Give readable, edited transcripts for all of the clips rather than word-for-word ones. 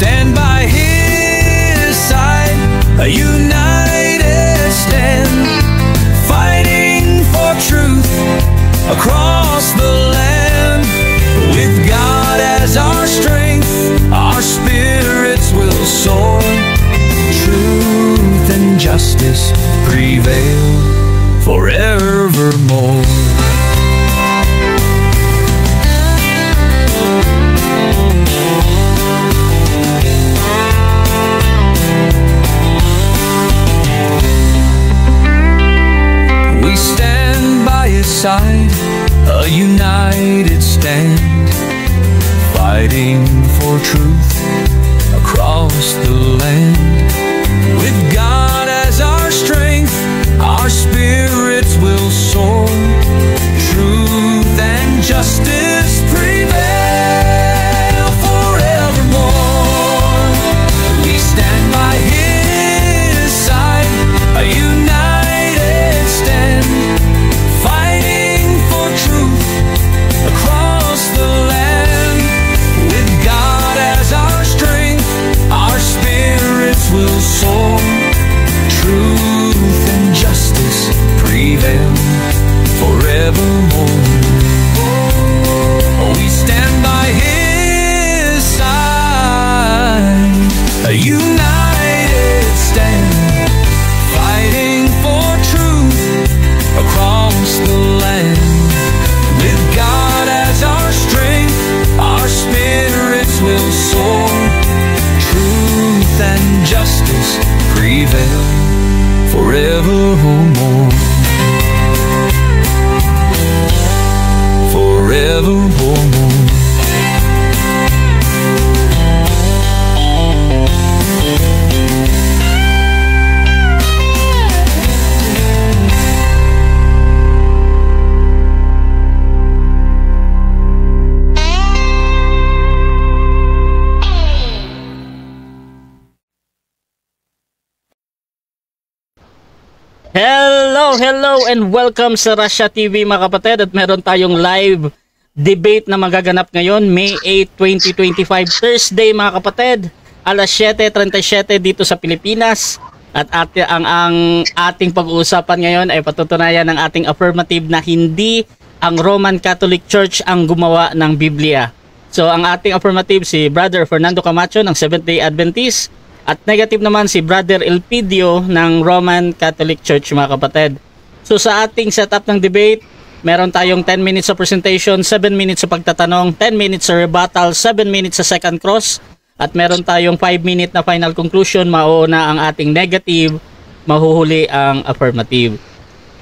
stand by his side, a united stand, fighting for truth across the land. With God as our strength, our spirits will soar. Truth and justice prevail forevermore. We stand by his side, a united stand, fighting for truth across the land. With God as our strength, our spirits will soar. Truth and justice prevail forevermore. We stand by his side, a united stand, fighting for truth across the land. With God as our strength, our spirits will soar. Truth and justice prevail forevermore. We stand by his side, a united stand, fighting for truth across the land. With God as our strength, our spirits will soar. Truth and justice prevail forevermore. Forevermore. Hello and welcome sa Russia TV mga kapatid, at meron tayong live debate na magaganap ngayon May 8, 2025 Thursday mga kapatid, alas 7:37 dito sa Pilipinas. At ang ating pag-uusapan ngayon ay patutunayan ng ating affirmative na hindi ang Roman Catholic Church ang gumawa ng Biblia. So ang ating affirmative si Brother Fernando Camacho ng Seventh-day Adventist, at negative naman si Brother Elpidio ng Roman Catholic Church mga kapatid. So sa ating setup ng debate, meron tayong 10 minutes sa presentation, 7 minutes sa pagtatanong, 10 minutes sa rebuttal, 7 minutes sa second cross, at meron tayong 5-minute na final conclusion. Mauuna ang ating negative, mahuhuli ang affirmative.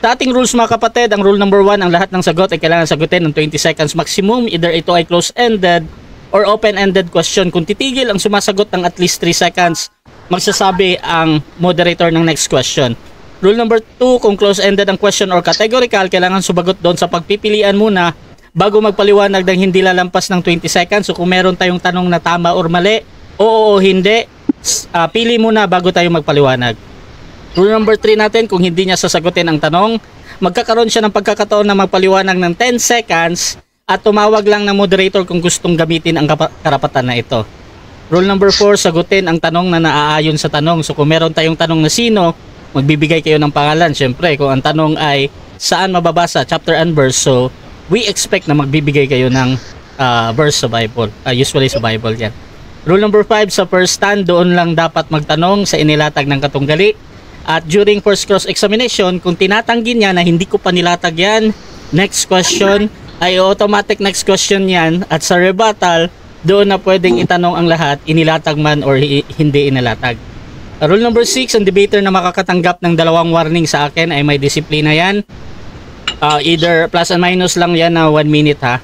Sa ating rules mga kapatid, ang rule number 1, ang lahat ng sagot ay kailangan sagutin ng 20 seconds maximum. Either ito ay close-ended or open-ended question. Kung titigil ang sumasagot ng at least 3 seconds, magsasabi ang moderator ng next question. Rule number 2, kung close-ended ang question or categorical, kailangan sumagot doon sa pagpipilian muna bago magpaliwanag ng hindi lalampas ng 20 seconds. So kung meron tayong tanong na tama or mali, oo o hindi, pili muna bago tayo magpaliwanag. Rule number 3 natin, kung hindi niya sasagutin ang tanong, magkakaroon siya ng pagkakataon na magpaliwanag ng 10 seconds at tumawag lang ng moderator kung gustong gamitin ang karapatan na ito. Rule number 4, sagutin ang tanong na naaayon sa tanong. So kung meron tayong tanong na sino, magbibigay kayo ng pangalan. Siyempre, kung ang tanong ay saan mababasa, chapter and verse, so we expect na magbibigay kayo ng verse sa Bible. Usually sa Bible yan. Rule number 5, sa first stand, doon lang dapat magtanong sa inilatag ng katunggali. At during first cross-examination, kung tinatanggi niya na hindi ko pa nilatag yan, next question ay automatic next question yan. At sa rebuttal, doon na pwedeng itanong ang lahat, inilatag man or hindi inilatag. Rule number 6, ang debater na makakatanggap ng 2 warning sa akin ay may disiplina yan. Either plus and minus lang yan na 1 minute ha.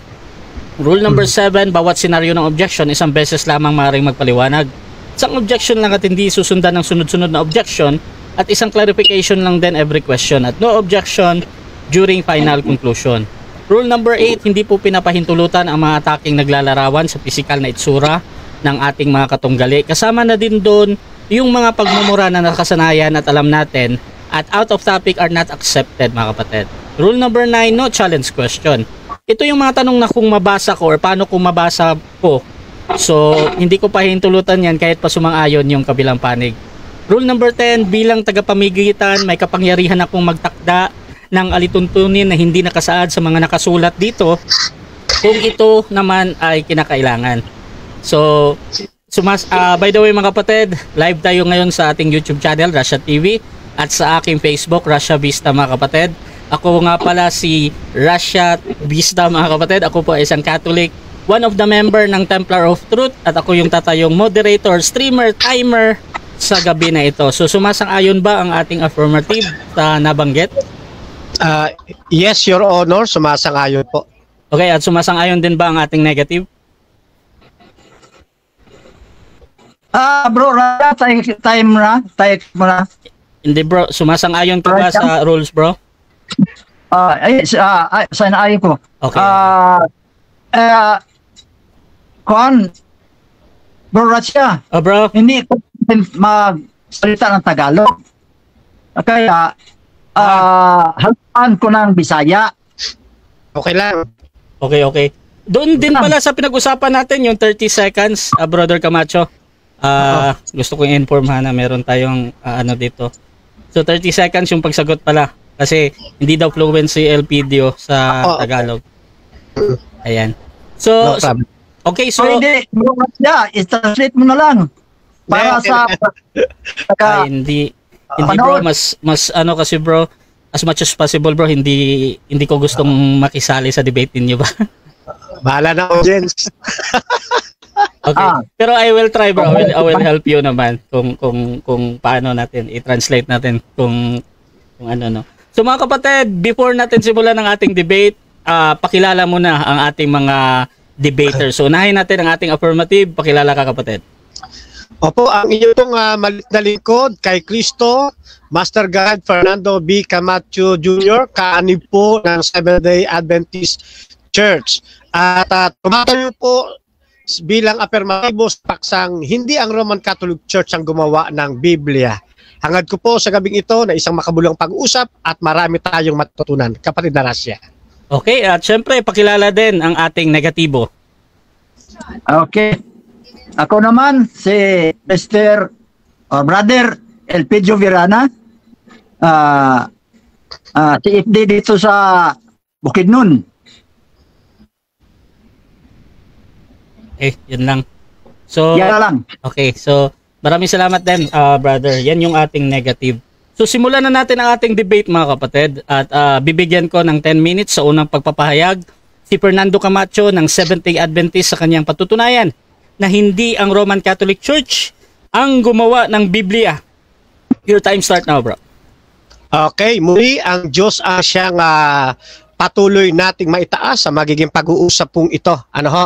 Rule number 7, bawat senaryo ng objection, isang beses lamang maaaring magpaliwanag. Isang objection lang at hindi susundan ng sunod-sunod na objection, at isang clarification lang din every question, at no objection during final conclusion. Rule number 8, hindi po pinapahintulutan ang mga ataking naglalarawan sa pisikal na itsura ng ating mga katunggali. Kasama na din doon yung mga pagmumura na nakasanayan at alam natin, at out of topic are not accepted mga kapatid. Rule number 9, no challenge question. Ito yung mga tanong na kung mabasa ko or paano kung mabasa ko, So, hindi ko pa hintulutan yan kahit pa sumang-ayon yung kabilang panig. Rule number 10, bilang tagapamigitan, may kapangyarihan akong magtakda ng alituntunin na hindi nakasaad sa mga nakasulat dito kung ito naman ay kinakailangan. So, by the way mga kapatid, live tayo ngayon sa ating YouTube channel, Russia TV, at sa aking Facebook, Russia Vista mga kapatid. Ako nga pala si Russia Vista mga kapatid. Ako po ay isang Catholic, one of the member ng Templar of Truth, at ako yung tatayong moderator, streamer, timer sa gabi na ito. So sumasang-ayon ba ang ating affirmative sa nabanggit? Yes, Your Honor, sumasang-ayon po. Okay, at sumasang-ayon din ba ang ating negative? Bro, time mo na. Hindi bro, sumasang-ayon ka ba sa rules bro? Sana-ayon ko. Okay. Bro Russia, Bro? hindi ko magsalita ng Tagalog. Kaya, halaman ko ng Bisaya. Okay lang. Okay. Doon din pala sa pinag-usapan natin yung 30 seconds, Brother Camacho. Gusto kong inform na meron tayong dito. So 30 seconds yung pagsagot pala kasi hindi daw fluency LPDO sa Tagalog. Ayan. So, okay, so hindi, i-translate mo na lang para sa hindi bro, mas kasi bro, as much as possible bro, hindi ko gustong makisali sa debate niyo ba? Bahala na audience. Okay. Pero I will try bro. I will help you naman kung paano natin i-translate natin kung ano no. So mga kapatid, before natin simulan ang ating debate, pakilala muna ang ating mga debaters. So unahin natin ang ating affirmative. Pakilala ka kapatid. Opo, ang inyong malit na lingkod kay Cristo, Master God Fernando B. Camacho Jr., kaanib po ng Seventh-day Adventist Church. At tumatayo po bilang affirmatibo sa paksang hindi ang Roman Catholic Church ang gumawa ng Biblia. Hangad ko po sa gabing ito na isang makabulang pag-usap at marami tayong matutunan. Kapatid na Russia. Okay, at syempre pakilala din ang ating negatibo. Okay. Ako naman si Mr. Brother Elpidio Virana. CFD dito sa Bukidnon. Yun lang. So, yan lang. Okay, so maraming salamat din, brother. Yan yung ating negative. So simulan na natin ang ating debate mga kapatid at bibigyan ko ng 10 minutes sa unang pagpapahayag si Fernando Camacho ng Seventh-day Adventist sa kanyang patutunayan na hindi ang Roman Catholic Church ang gumawa ng Biblia. Your time start now, bro. Okay, muli ang Diyos ang siyang patuloy nating maitaas sa magiging pag-uusap pong ito. Ano ho?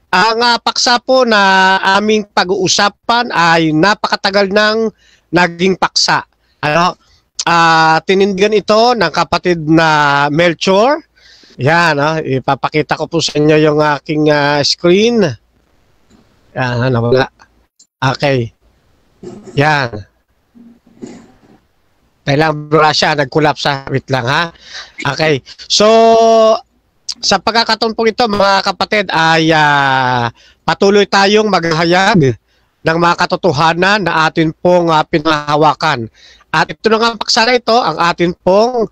Ang paksa po na aming pag-uusapan ay napakatagal nang naging paksa. Ano? Tinindigan ito ng kapatid na Melchor. Yan, ipapakita ko po sa inyo yung aking screen. Yan, nawala. Okay. Yan. Kailang Russia, nag-collapse. Wait lang ha. Okay. So, sa pagkakataon po ito mga kapatid ay patuloy tayong maghahayag ng mga katotohanan na atin pong pinahawakan. At ito na nga paksa na ito ang atin pong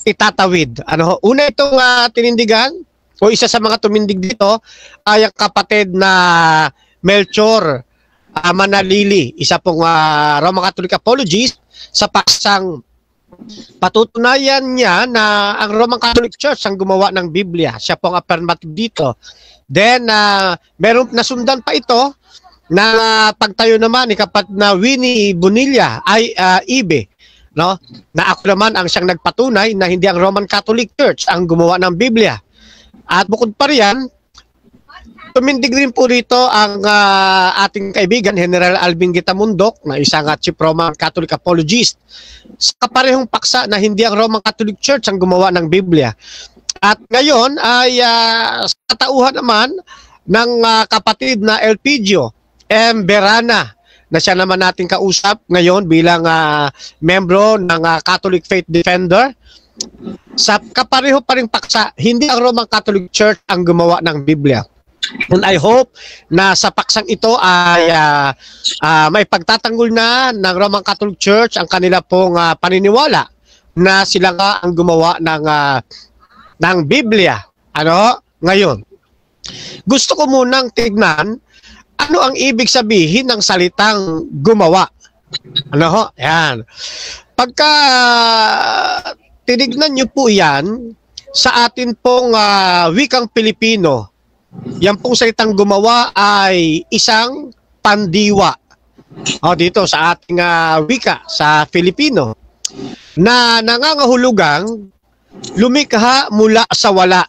itatawid. Una itong tinindigan o isa sa mga tumindig dito ay ang kapatid na Melchor Manalili, isa pong Roman Catholic apologist sa paksang patutunayan niya na ang Roman Catholic Church ang gumawa ng Biblia. Siya pong affirmative dito. Then, meron nasundan pa ito na pagtayo naman ni kapatid na Winnie Bonilla ay Ibe, no? Na ako naman ang siyang nagpatunay na hindi ang Roman Catholic Church ang gumawa ng Biblia. At bukod pa riyan, tumindig rin po rito ang ating kaibigan, General Alvin Gitamundok, na isang Chief Roman Catholic apologist, sa kaparehong paksa na hindi ang Roman Catholic Church ang gumawa ng Biblia. At ngayon ay sa katauhan naman ng kapatid na Elpidio M. Verana, na siya naman nating kausap ngayon bilang membro ng Catholic Faith Defender. Sa kapareho pa rin paksa, hindi ang Roman Catholic Church ang gumawa ng Biblia. And I hope na sa paksang ito ay may pagtatanggol na ng Roman Catholic Church ang kanila pong paniniwala na sila nga ang gumawa ng Biblia. Ngayon, gusto ko munang tignan ano ang ibig sabihin ng salitang gumawa. Yan. Pagka tinignan niyo po yan sa atin pong wikang Pilipino, yan pong salitang gumawa ay isang pandiwa. Dito sa ating wika sa Filipino na nangangahulugang lumikha mula sa wala.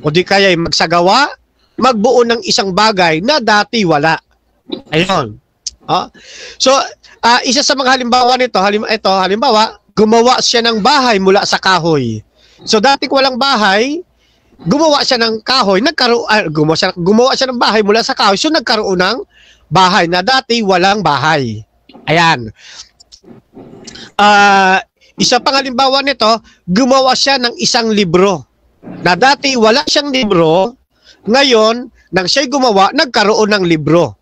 O di kaya magsagawa, magbuo ng isang bagay na dati wala. Ayun. So, isa sa mga halimbawa nito, halimbawa, gumawa siya ng bahay mula sa kahoy. So, dati walang bahay, gumawa siya ng kahoy, gumawa siya ng bahay mula sa kahoy, so nagkaroon ng bahay na dati walang bahay. Ayan. Isa pang halimbawa nito, gumawa siya ng isang libro. Na dati wala siyang libro, ngayon, nang siya'y gumawa, nagkaroon ng libro.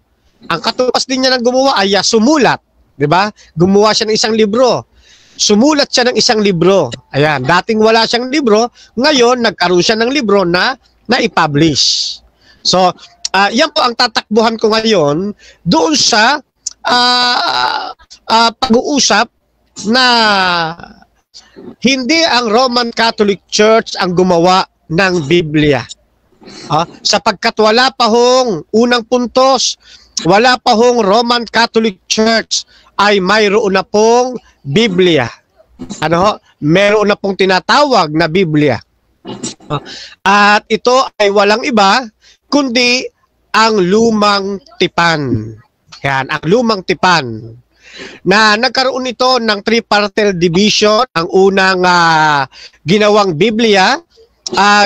Ang katupas din niya ng gumawa ay sumulat. Diba? Gumawa siya ng isang libro. Sumulat siya ng isang libro. Ayan, dating wala siyang libro, ngayon nagkaroon siya ng libro na i-publish. So, yan po ang tatakbuhan ko ngayon doon sa pag-uusap na hindi ang Roman Catholic Church ang gumawa ng Biblia. Sapagkat wala pa hong unang puntos, wala pa hong Roman Catholic Church ay mayroon na pong Biblia. Meron na pong tinatawag na Biblia. At ito ay walang iba kundi ang lumang tipan. Yan, ang lumang tipan. Na nagkaroon ito ng tripartite division. Ang unang ginawang Biblia,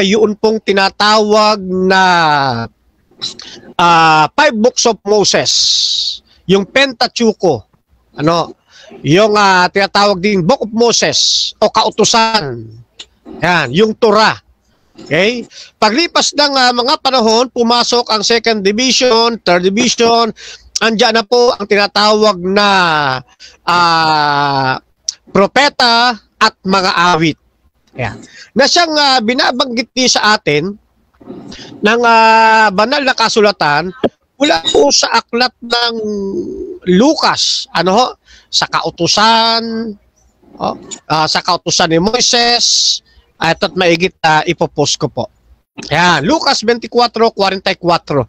yun pong tinatawag na 5 books of Moses. Yung Pentateuco. Yung tinatawag ding Book of Moses o kautusan. Yan, yung Torah. Okay? Paglipas ng mga panahon, pumasok ang second division, third division, andyan na po ang tinatawag na propeta at mga awit. Yan. Na siyang binabanggit sa atin ng banal na kasulatan mula po sa aklat ng Lucas, sa kautusan, sa kautusan ni Moises, at maigit ipopost ko po. Yan, Lucas 24:44.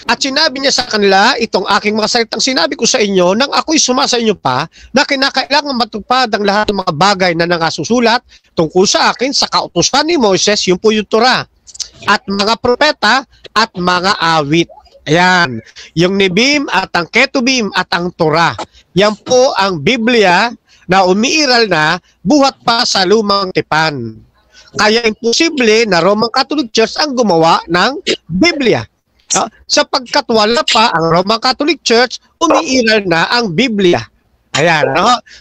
At sinabi niya sa kanila, itong aking mga salitang sinabi ko sa inyo, nang ako'y sumasa inyo pa, na kinakailangan matupad ang lahat ng mga bagay na nangasusulat tungkol sa akin sa kautusan ni Moises, yung po yung Torah, at mga propeta at mga awit. Ayan, yung Nebim at ang Ketubim at ang Torah. Yan po ang Biblia na umiiral na buhat pa sa lumang tipan. Kaya imposible na Roman Catholic Church ang gumawa ng Biblia. Sapagkat wala pa ang Roman Catholic Church, umiiral na ang Biblia. Ayan,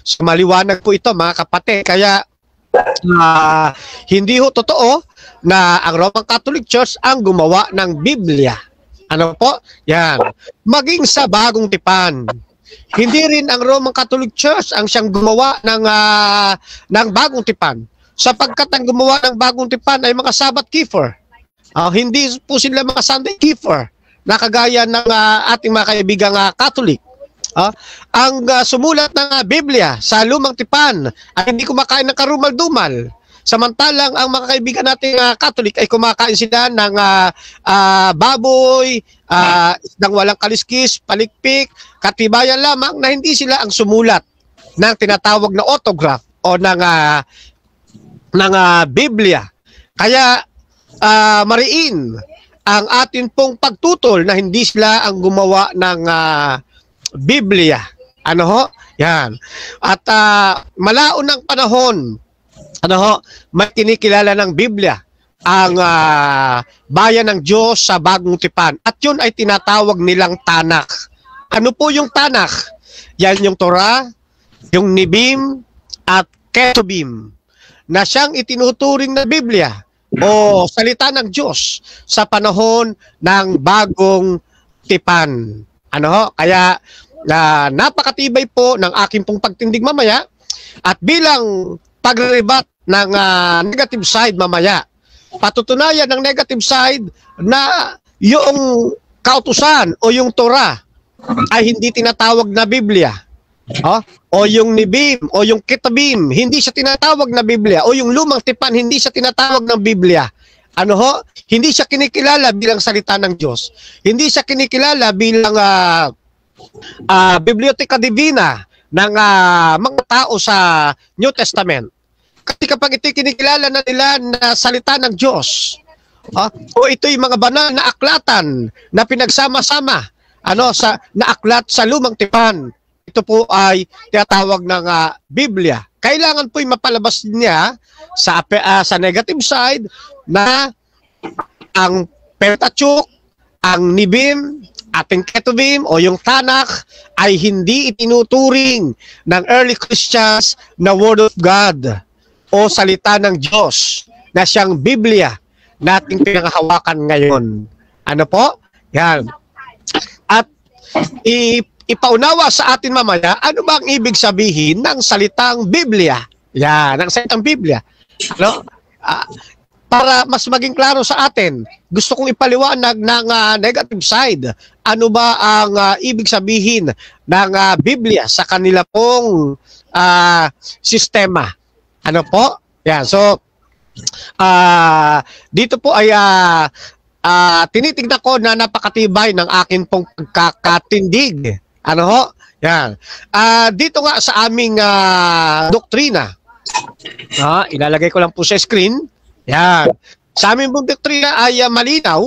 so maliwanag po ito mga kapatid. Kaya hindi ho totoo na ang Roman Catholic Church ang gumawa ng Biblia. Yan. Maging sa bagong tipan. Hindi rin ang Roman Catholic Church ang siyang gumawa ng bagong tipan. Sapagkat ang gumawa ng bagong tipan ay mga Sabbath keeper. Hindi po sila mga Sunday keeper na kagaya ng ating mga kaibigang Catholic. Ang sumulat ng Biblia sa lumang tipan ay hindi kumakain ng karumal-dumal. Samantalang ang mga kaibigan nating Catholic ay kumakain sila ng baboy, isdang walang kaliskis, palikpik, katibayan lamang na hindi sila ang sumulat ng tinatawag na autograph o ng Biblia. Kaya mariin ang atin pong pagtutol na hindi sila ang gumawa ng Biblia. Yan. At malaon ng panahon, may kinikilala ng Biblia ang bayan ng Diyos sa bagong tipan. At yun ay tinatawag nilang Tanakh. Ano po yung Tanakh? Yan yung Torah, yung Nebim at Ketubim na siyang itinuturing na Biblia. o salita ng Diyos sa panahon ng bagong tipan. Ano ho? Kaya napakatibay po ng aking pong pagtindig mamaya at bilang pagrebat ng negative side mamaya. Patutunayan ng negative side na yung kautusan o yung Torah ay hindi tinatawag na Biblia. O yung Nibim o yung Kitabim, hindi siya tinatawag na Biblia. O yung Lumang Tipan, hindi siya tinatawag ng Biblia. Ano ho? Hindi siya kinikilala bilang salita ng Diyos. Hindi siya kinikilala bilang Biblioteca Divina ng mga tao sa New Testament. Kasi kapag ito'y kinikilala na nila na salita ng Diyos, o ito'y mga banal na aklatan na pinagsama-sama na aklat sa Lumang Tipan, ito po ay tinatawag ng Biblia. Kailangan po'y mapalabas niya sa negative side na ang Pentateuch, ang Nibim, ating Ketuvim o yung Tanakh ay hindi itinuturing ng early Christians na Word of God o salita ng Diyos na siyang Biblia nating pinanghahawakan ngayon. Ano po? Yan. At ipaunawa sa atin mamaya, ano ba ang ibig sabihin ng salitang Biblia? Yan, ng salitang Biblia. Ano? Para mas maging klaro sa atin, gusto kong ipaliwanag ng negative side. Ano ba ang ibig sabihin ng Biblia sa kanila pong sistema? Ano po? Yan, so, dito po ay tinitignan ko na napakatibay ng akin pong pagkakatindig. Ano ho? Yan. Dito nga sa aming doktrina, ilalagay ko lang po sa screen. Yan. Sa aming pong doktrina ay malinaw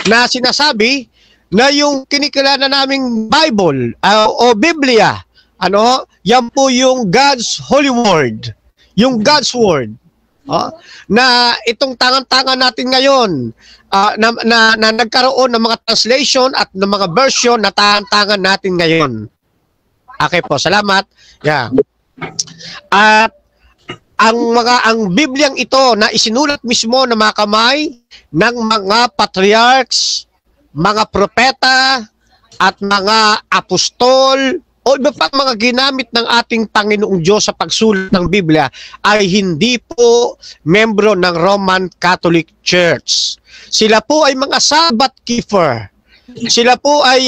na sinasabi na yung kinikilala naming Bible o Biblia, yan po yung God's Holy Word. Yung God's Word. Na itong tangan-tangan natin ngayon na nagkaroon ng mga translation at ng mga version na tangan-tangan natin ngayon. Okay po, salamat. Yeah. At ang Bibliang ito na isinulat mismo ng mga kamay ng mga patriarchs, mga propeta at mga apostol o iba pang mga ginamit ng ating Panginoong Diyos sa pagsulat ng Biblia ay hindi po membro ng Roman Catholic Church. Sila po ay mga Sabbath keeper. Sila po ay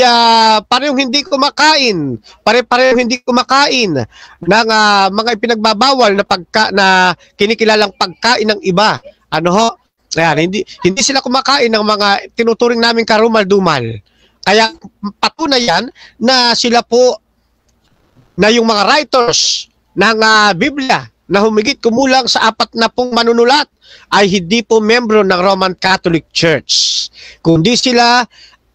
parehong hindi kumakain. Pare-parehong hindi kumakain ng mga ipinagbabawal na kinikilalang pagkain ng iba. Ano ho? Ayan, hindi sila kumakain ng mga tinuturing naming karumal-dumal. Kaya patunay yan na sila po na yung mga writers ng Biblia na humigit kumulang sa 40 manunulat ay hindi po membro ng Roman Catholic Church. Kundi sila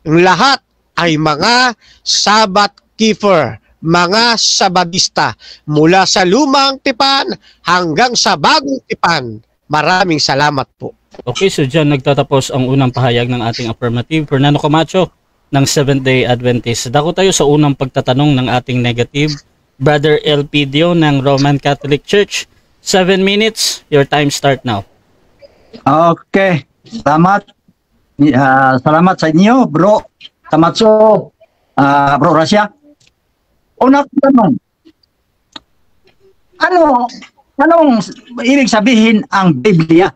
lahat ay mga Sabbath keeper, mga Sabadista mula sa Lumang Tipan hanggang sa Bagong Tipan. Maraming salamat po. Okay, so dyan nagtatapos ang unang pahayag ng ating affirmative. Fernando Camacho ng Seventh-day Adventist. Dako tayo sa unang pagtatanong ng ating negative. Brother Elpidio ng Roman Catholic Church. 7 minutes, your time start now. Okay, salamat. Salamat sa inyo, bro. Tamatso, bro Rasya. Una ko tanong, anong ibig sabihin ang Biblia?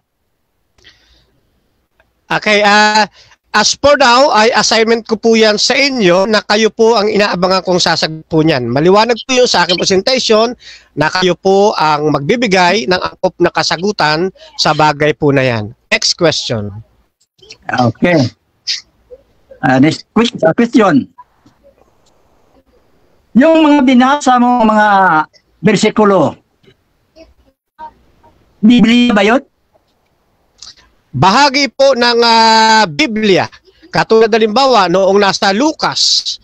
Okay, as for now, ay assignment ko po yan sa inyo na kayo po ang inaabangan kong sasagot po niyan. Maliwanag po yun sa aking presentation na kayo po ang magbibigay ng angkop na kasagutan sa bagay po na yan. Next question. Okay. Next question. Yung mga binasa mo mga bersikulo, Biblia ba yun? Bahagi po ng Biblia. Katulad halimbawa, noong nasa Lucas,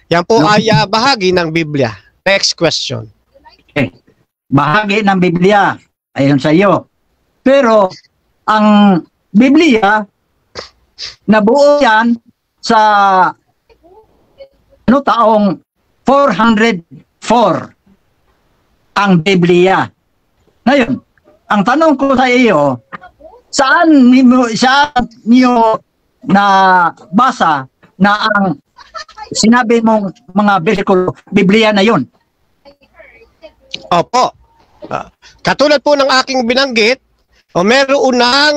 yan po ay bahagi ng Biblia. Next question. Okay. Bahagi ng Biblia. Ayon sa iyo. Pero, ang Biblia, nabuo yan sa taong 404 ang Biblia. Ngayon, ang tanong ko sa iyo, Saan niyo na basa na ang sinabi mong mga bersikulo, Biblia na yon? Opo. Katulad po ng aking binanggit, meron ng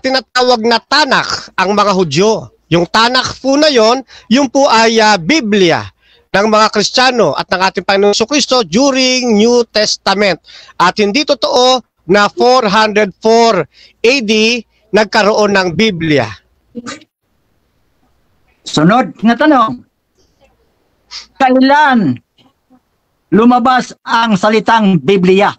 tinatawag na Tanakh ang mga Hudyo. Yung Tanakh po na yon, yung po ay Biblia ng mga Kristiyano at ng ating Panginoong Jesucristo during New Testament. At hindi totoo na 404 AD nagkaroon ng Biblia. Sunod na tanong, kailan lumabas ang salitang Biblia?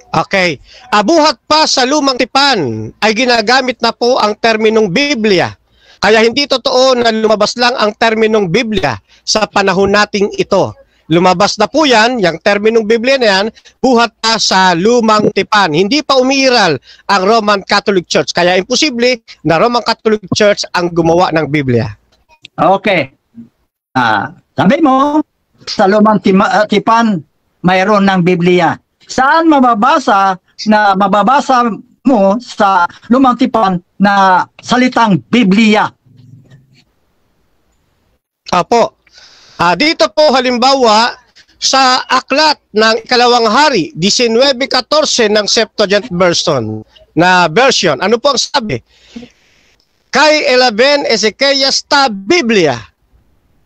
Okay. Buhat pa sa lumang tipan ay ginagamit na po ang terminong Biblia. Kaya hindi totoo na lumabas lang ang terminong Biblia sa panahon nating ito. Lumabas na po yan, yung terminong Biblia na yan, buhat pa sa lumang tipan. Hindi pa umiiral ang Roman Catholic Church. Kaya imposible na Roman Catholic Church ang gumawa ng Biblia. Okay. Sabi mo, sa lumang tipan, mayroon ng Biblia. Saan mababasa mo sa lumang tipan na salitang Biblia? Apo. Dito po halimbawa sa aklat ng Ikalawang Hari, 19:14 ng Septuagint version na version. Ano po ang sabi? Kay 11 Ezekias ta Biblia.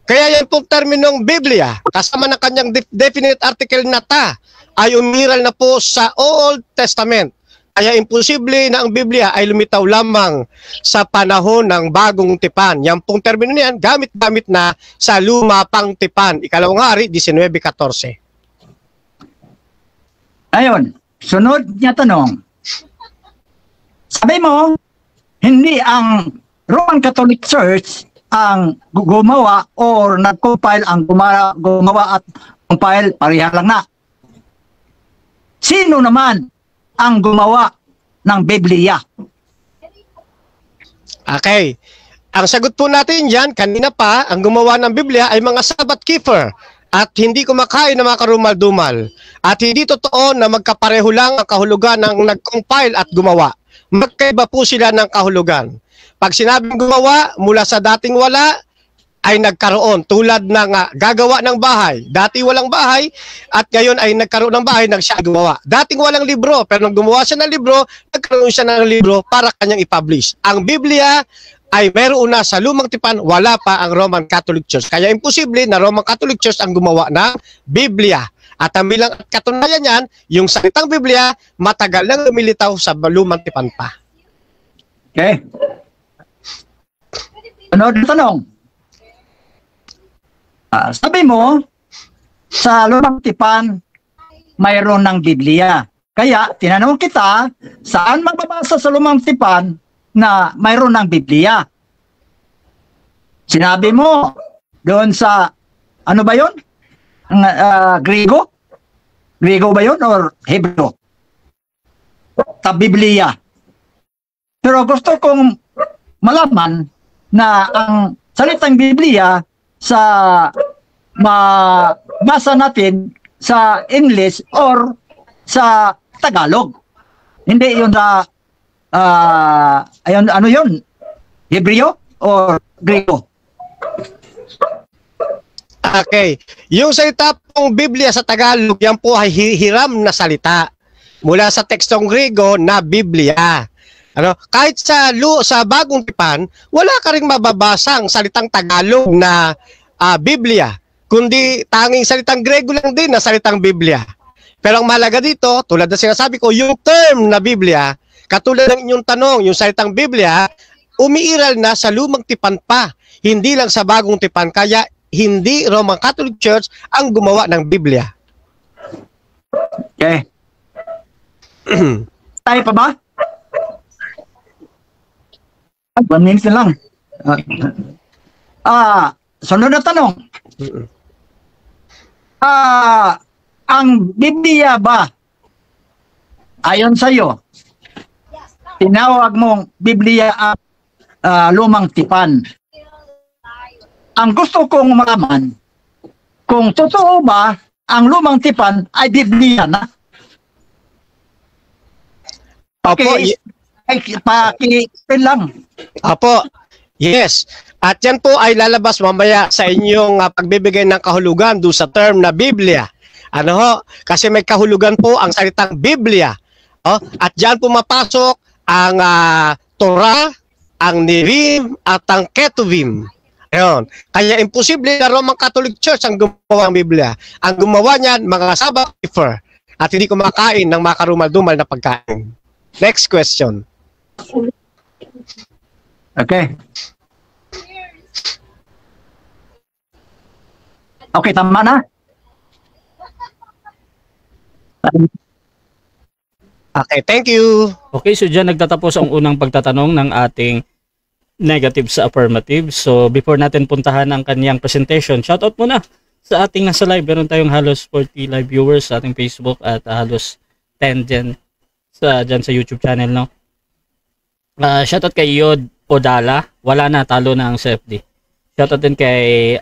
Kaya yan pong terminong Biblia, kasama ng kanyang definite article na ta, ay umiral na po sa Old Testament. Kaya imposible na ang Biblia ay lumitaw lamang sa panahon ng bagong tipan. Yan pong termino niyan, gamit-gamit na sa luma pang tipan. Ikalawang Hari, 19:14. Ayon, sunod niya tanong. Sabi mo, hindi ang Roman Catholic Church ang gumawa or nag-compile, ang gumawa at compile, pareha lang na. Sino naman ang gumawa ng Biblia? Okay. Ang sagot po natin dyan, kanina pa, ang gumawa ng Biblia ay mga Sabbath keeper at hindi kumakain ng mga karumal-dumal. At hindi totoo na magkapareho lang ang kahulugan ng nag-compile at gumawa. Magkaiba po sila ng kahulugan. Pag sinabing gumawa, mula sa dating wala, ay nagkaroon. Tulad ng gagawa ng bahay. Dati walang bahay, at ngayon ay nagkaroon ng bahay, siya gumawa. Dating walang libro, pero nung gumawa siya ng libro, nagkaroon siya ng libro para kanyang i-publish. Ang Biblia ay meron na sa lumang tipan, wala pa ang Roman Catholic Church. Kaya imposible na Roman Catholic Church ang gumawa ng Biblia. At ang bilang katunayan yan, yung salitang Biblia, matagal nang lumilitaw sa lumang tipan pa. Okay. Sunod na tanong. Sabi mo, sa lumang tipan, mayroon ng Biblia. Kaya, tinanong kita, saan magbabasa sa lumang tipan na mayroon ng Biblia? Sinabi mo, doon sa, ano ba yun? Griego? Griego ba yun or Hebrew? Sa Biblia. Pero gusto kong malaman na ang salitang Biblia sa mabasa natin sa English or sa Tagalog. Hindi yun sa ayun, ano yun? Hebreo or Griego? Okay. Yung salita pong Biblia sa Tagalog, yan po ay hiram na salita. Mula sa tekstong Griego na Biblia. Ano, kahit sa bagong tipan, wala ka ring mababasang salitang Tagalog na Biblia, kundi tanging salitang Grego lang din na salitang Biblia. Pero ang mahalaga dito, tulad na sinasabi ko, yung term na Biblia, katulad ng inyong tanong, yung salitang Biblia, umiiral na sa lumang tipan pa, hindi lang sa bagong tipan. Kaya hindi Roman Catholic Church ang gumawa ng Biblia. Okay. Tayo pa ba? 1 minute na lang. Sunod na tanong. Ang Biblia ba, ayon sa iyo, tinawag mong Biblia at lumang tipan? Ang gusto kong malaman, kung totoo ba ang lumang tipan ay Biblia na? Opo, paki lang. Opo, yes. At yan po ay lalabas mamaya sa inyong pagbibigay ng kahulugan do sa term na Biblia. Ano ho? Kasi may kahulugan po ang salitang Biblia. Oh, at diyan pumapasok ang Torah, ang Nevi'im at ang Ketuvim. Ayun. Kaya imposible na Roman Catholic Church ang gumawa ng Biblia. Ang gumawa niyan, mga Sabbath keeper at hindi kumakain ng makarumal-dumal na pagkain. Next question. Okay. Okay, tama na? Okay, thank you. Okay, so dyan nagtatapos ang unang pagtatanong ng ating negative sa affirmative. So before natin puntahan ang kanyang presentation, shoutout muna sa ating nasa live. Meron tayong halos 40 live viewers sa ating Facebook at halos 10 dyan sa YouTube channel, no? Shoutout kay Yod Odala. Wala na, talo na ang CFD. Shoutout din kay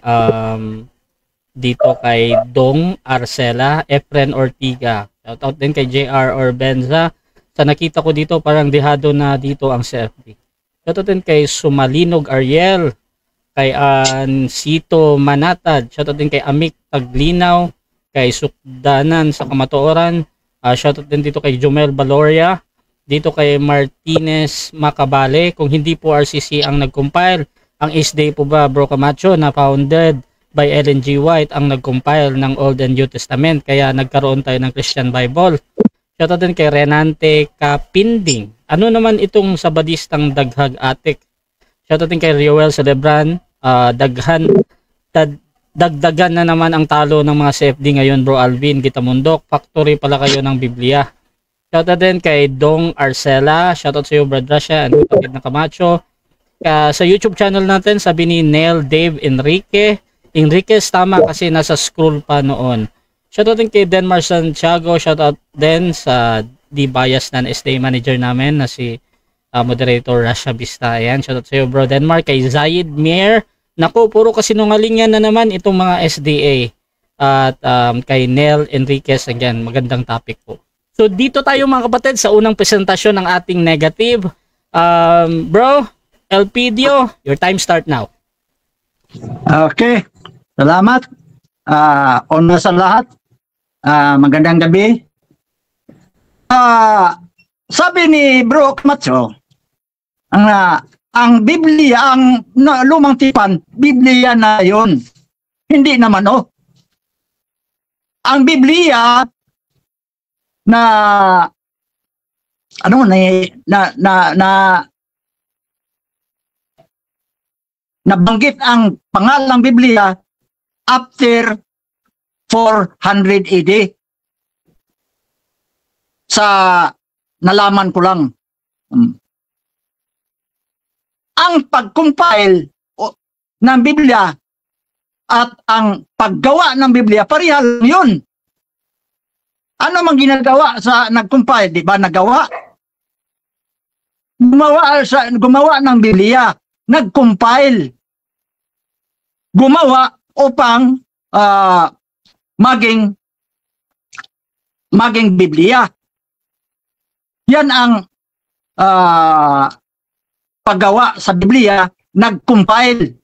dito kay Dong Arcela, Efren Ortiga. Shoutout din kay JR Orbenza. Sa nakita ko dito, parang dehado na dito ang CFD. Shoutout din kay Sumalinog Ariel, kay Sito Manatad. Shoutout din kay Amik Taglinaw, kay Sukdanan sa Kamatuoran. Shoutout din dito kay Jomel Baloria, dito kay Martinez Macabale. Kung hindi po RCC ang nag-compile, ang Is-Day po ba, Bro Camacho, na founded by Ellen G. White ang nag-compile ng Old and New Testament, kaya nagkaroon tayo ng Christian Bible. Shoutout din kay Renante Kapinding. Ano naman itong Sabadistang Daghag Atik? Shoutout din kay Rioel Celebran. Dagdagan na naman ang talo ng mga CFD ngayon, Bro Alvin Gitamundok. Factory pala kayo ng Biblia. Shoutout din kay Dong Arcela. Shoutout sa iyo, Brad Russia and kapatid na Camacho. Sa YouTube channel natin, sabi ni Neil Dave Enriquez, tama kasi nasa scroll pa noon. Shoutout din kay Denmar Santiago. Shoutout din sa D-Bias na SD manager namin na si moderator Rasha Vista. Ayan, shoutout sa iyo, Bro Denmar. Kay Zayid Mier. Naku, puro kasinungalingan na naman itong mga SDA. At kay Neil Enriquez, again, magandang topic po. So dito tayo mga kapatid sa unang presentasyon ng ating negative. Bro, Elpidio, your time start now. Okay. Salamat. Una sa lahat, magandang gabi. Sabi ni Bro Camacho, ang Biblia, ang lumang tipan, Biblia na yon. Hindi naman, Ang Biblia na nabanggit ang pangalang Biblia after 400 AD. Sa nalaman ko lang. Ang pag-compile ng Biblia at ang paggawa ng Biblia, pareha lang yun. Ano mang ginagawa sa nag-compile? Di ba nagawa? Gumawa ng Biblia. Nag-compile. Gumawa upang maging Biblia. Yan ang paggawa sa Biblia, nag-compile.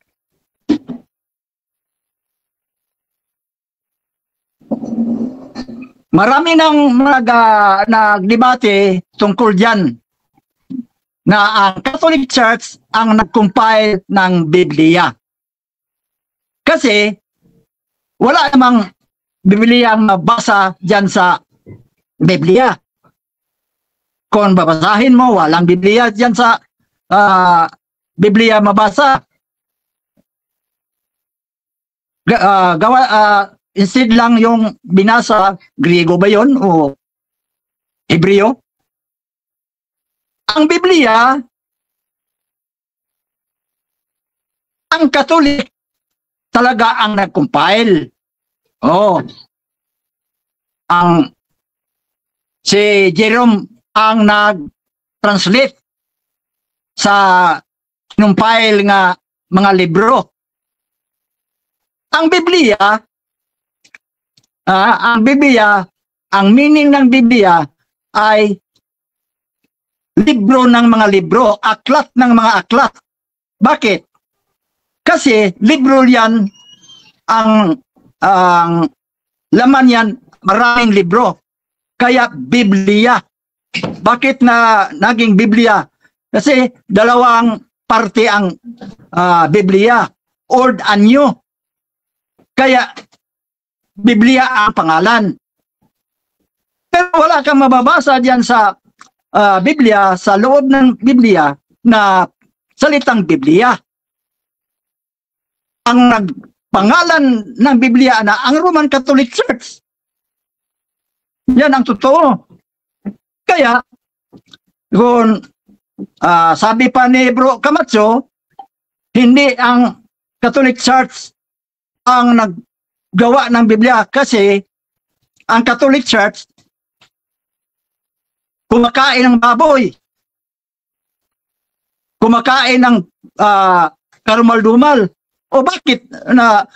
Marami nang nagdebate tungkol dyan na ang Catholic Church ang nag-compile ng Biblia. Kasi wala namang Biblia ang mabasa dyan sa Biblia. Kung babasahin mo, walang Biblia dyan sa Biblia mabasa. Instead lang yung binasa, Griego ba yun o Hebreo? Ang Biblia, ang Katolik talaga ang nag-compile. Si Jerome ang nag-translate sa kinumpile nga mga libro. Ang Biblia, ang meaning ng Biblia ay libro ng mga libro, aklat ng mga aklat. Bakit? Kasi libro yan, ang laman yan, maraming libro. Kaya Biblia. Bakit na naging Biblia? Kasi dalawang parte ang Biblia, Old and New. Kaya Biblia ang pangalan. Pero wala kang mababasa diyan sa Biblia, sa loob ng Biblia na salitang Biblia. Ang pangalan ng Biblia na ang Roman Catholic Church. Yan ang totoo. Kaya, kung sabi pa ni Bro Camacho, hindi ang Catholic Church ang naggawa ng Biblia kasi ang Catholic Church kumakain ng baboy, kumakain ng karumal-dumal. O bakit na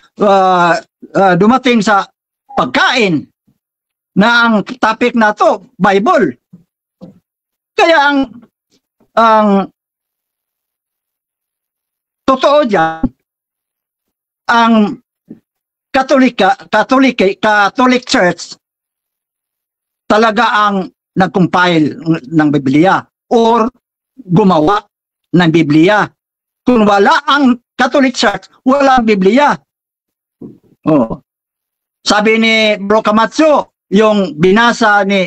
dumating sa pagkain na ang topic na to, Bible? Kaya ang totoo dyan, ang Catholic Church talaga ang nag-compile ng Biblia or gumawa ng Biblia. Kung wala ang Catholic Church, wala ang Biblia. Oh. Sabi ni Bro Camacho, yung binasa ni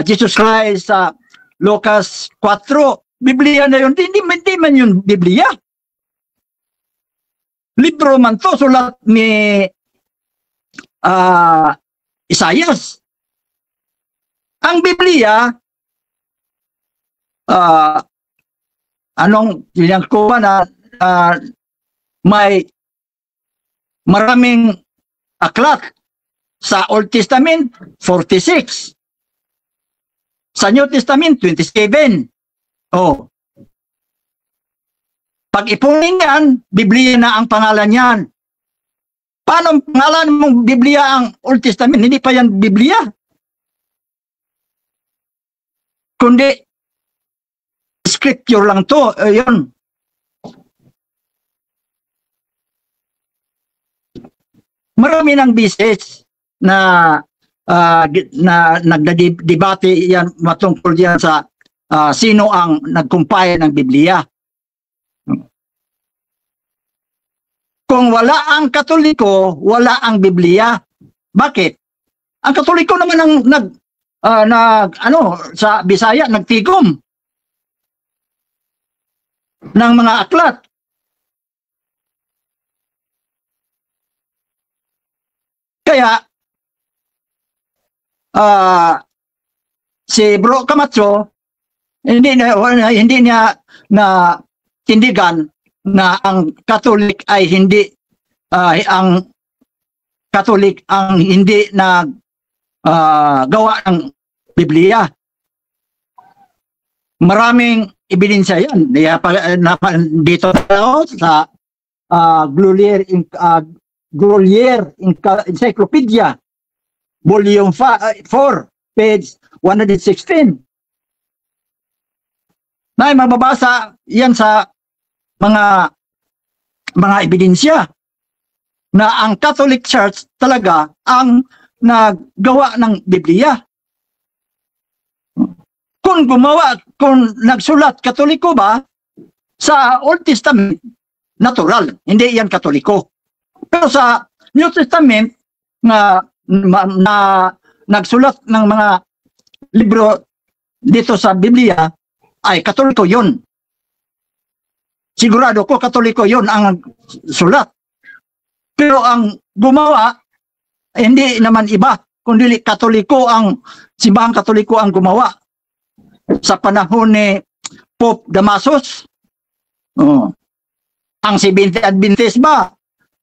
Jesus Christ sa Lucas 4, Biblia na yun. Hindi man yun Biblia. Libro man to, sulat ni Isaias. Ang Biblia, anong ko na may maraming aklat. Sa Old Testament, 46. Sa New Testament, 27. Oh. Pag ipunin yan, Biblia na ang pangalan yan. Paano pangalan mong Biblia ang Old Testament? Hindi pa yan Biblia. Kundi, scripture lang to. Yun. Marami ng bisis na nagdedebate yan matungkol yan sa sino ang nag-compile ng Biblia. Kung wala ang Katoliko, wala ang Biblia. Bakit? Ang Katoliko naman ang sa Bisaya nagtigom ng mga aklat. Kaya si Bro Camacho hindi niya na tindigan na ang Catholic ay hindi ang Catholic ang hindi na gawa ng Biblia. Maraming ebidensya yan. Dito sa Grolier Encyclopedia, Volume 4, page 116. Na mababasa yan sa mga ebidensya na ang Catholic Church talaga ang naggawa ng Biblia. Kung nagsulat Katoliko ba sa Old Testament, natural, hindi yan Katoliko. Pero sa New Testament na nagsulat ng mga libro dito sa Biblia ay Katoliko yun. Sigurado ko Katoliko yun ang sulat. Pero ang gumawa hindi naman iba, kundi Katoliko ang simbahang Katoliko ang gumawa. Sa panahon ni Pope Damasus, ang Seventh Adventist ba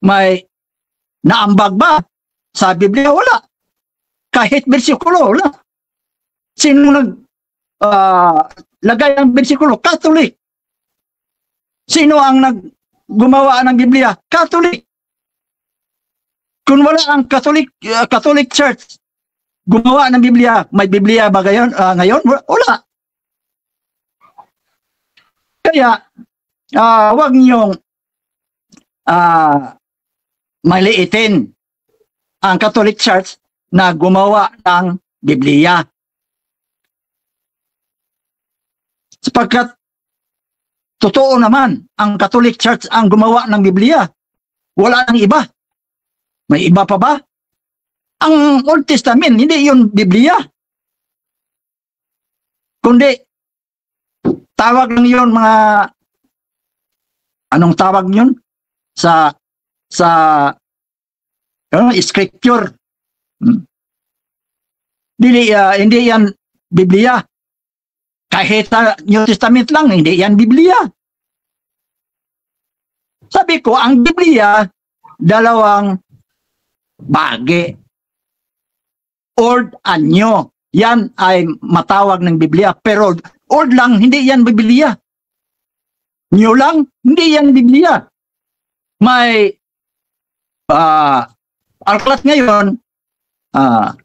may naambag ba sa Biblia? Wala. Kahit bersikulo, wala. Sino lagay ang bersikulo? Catholic. Sino ang gumawa ng Biblia? Catholic. Kung wala ang Catholic Church gumawa ng Biblia, may Biblia ba ngayon? Wala. Kaya, huwag niyong maliitin ang Catholic Church na gumawa ng Biblia. Sapagkat totoo naman, ang Catholic Church ang gumawa ng Biblia. Wala nang iba. May iba pa ba? Ang Old Testament, hindi yun Biblia. Kundi, tawag lang yun mga, anong tawag yun? Sa scripture. Hindi yan Biblia. Kahit New Testament lang, hindi yan Biblia. Sabi ko, ang Biblia, dalawang bagay. Old and New. Yan ay matawag ng Biblia. Pero old lang, hindi yan Biblia. New lang, hindi yan Biblia. May aklat ngayon,